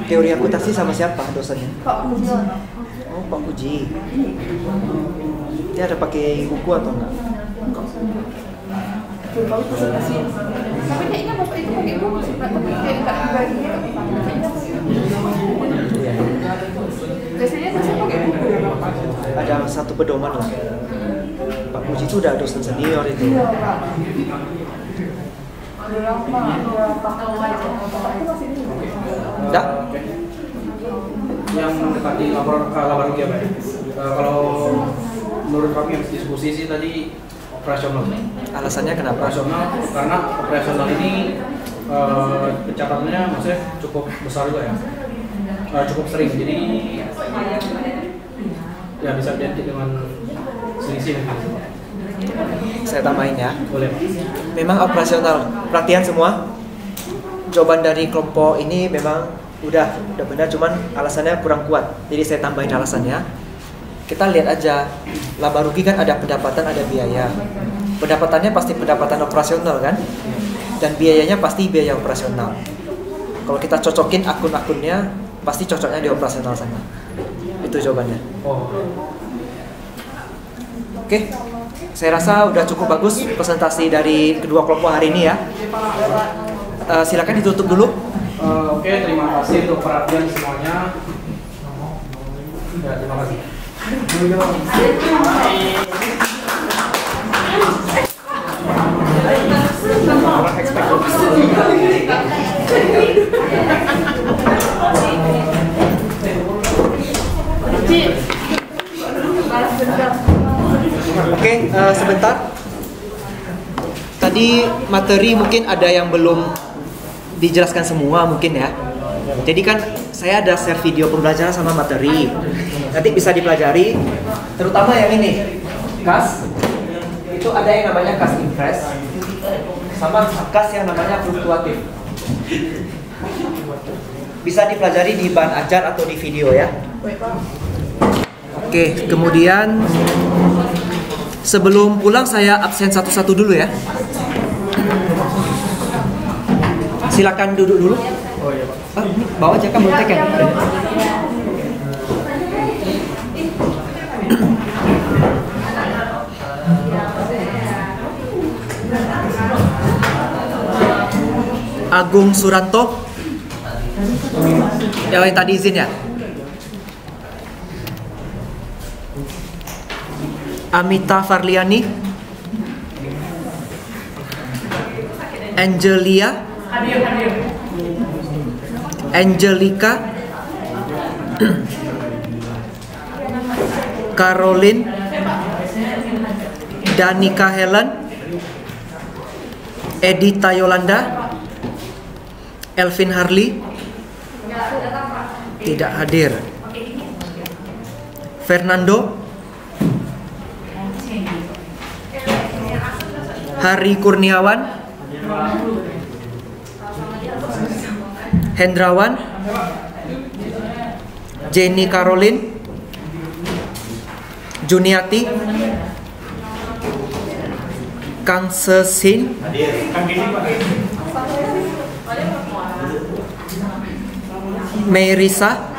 Teori akuntansi sama siapa dosennya? Pak Puji. Oh, Pak Puji. Dia ada pakai buku atau enggak? Tapi kayaknya Bapak itu pakai buku sih, Pak. Tapi kayak enggak dibaginya ke Bapak. Biasanya saya pakai buku. Ada satu pedoman lah. Pak Puji itu udah dosen senior itu. Iya, Pak. Udah lama, udah tahun aja. Bapak itu masih di Enggak? Yang mendekati laba rugi apa ya? Kalau menurut kami yang diskusi sih tadi operasional. Alasannya kenapa? Operasional karena operasional ini pencatatannya maksudnya cukup besar juga ya, cukup sering. Jadi ya bisa identik dengan selisih. Saya tambahin ya. Boleh. Memang operasional. Perhatian semua. Jawaban dari kelompok ini memang udah benar, cuman alasannya kurang kuat. Jadi saya tambahin alasannya. Kita lihat aja, laba rugi kan ada pendapatan, ada biaya. Pendapatannya pasti pendapatan operasional kan, dan biayanya pasti biaya operasional. Kalau kita cocokin akun-akunnya, pasti cocoknya di operasional sana. Itu jawabannya. Oke, saya rasa udah cukup bagus presentasi dari kedua kelompok hari ini ya. Silakan ditutup dulu. Oke, terima kasih untuk perhatian semuanya. Ya, terima kasih. Oke, sebentar. Tadi Jadi materi mungkin ada yang belum dijelaskan semua mungkin ya. Jadi kan saya ada share video pembelajaran sama materi. Nanti bisa dipelajari, terutama yang ini, kas. Itu ada yang namanya kas impress, sama kas yang namanya fluktuatif. Bisa dipelajari di bahan ajar atau di video ya. Oke, kemudian sebelum pulang saya absen satu-satu dulu ya. Silakan duduk dulu. Oh iya Pak. Bawa aja kan bontek ya. Agung Suranto. Yang tadi izin ya. Amita Farliani. Angelia. Angelica. Caroline. Danika Helen. Edita Yolanda. Elvin Harley. Tidak hadir. Fernando. Hari Kurniawan. Hendrawan. Jenny Caroline. Juniati. Kang Sesin. Merisa.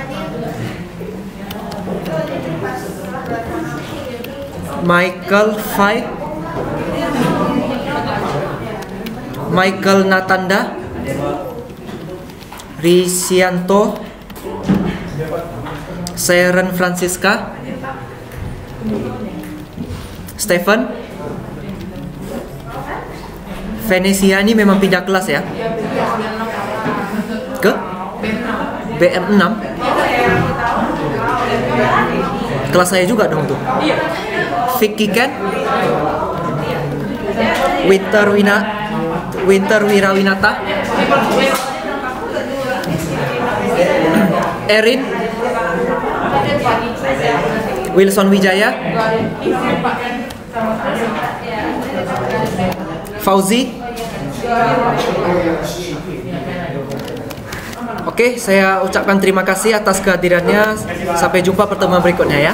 Michael Fai. Michael Natanda. Risianto. Sharon Francisca. Stephen. Venesiani memang pindah kelas ya. Ke BM6. Kelas saya juga dong tuh. Vicky Ken. Winter Wirawinata. Erin. Wilson Wijaya. Fauzi. Oke, saya ucapkan terima kasih atas kehadirannya. Sampai jumpa pertemuan berikutnya ya.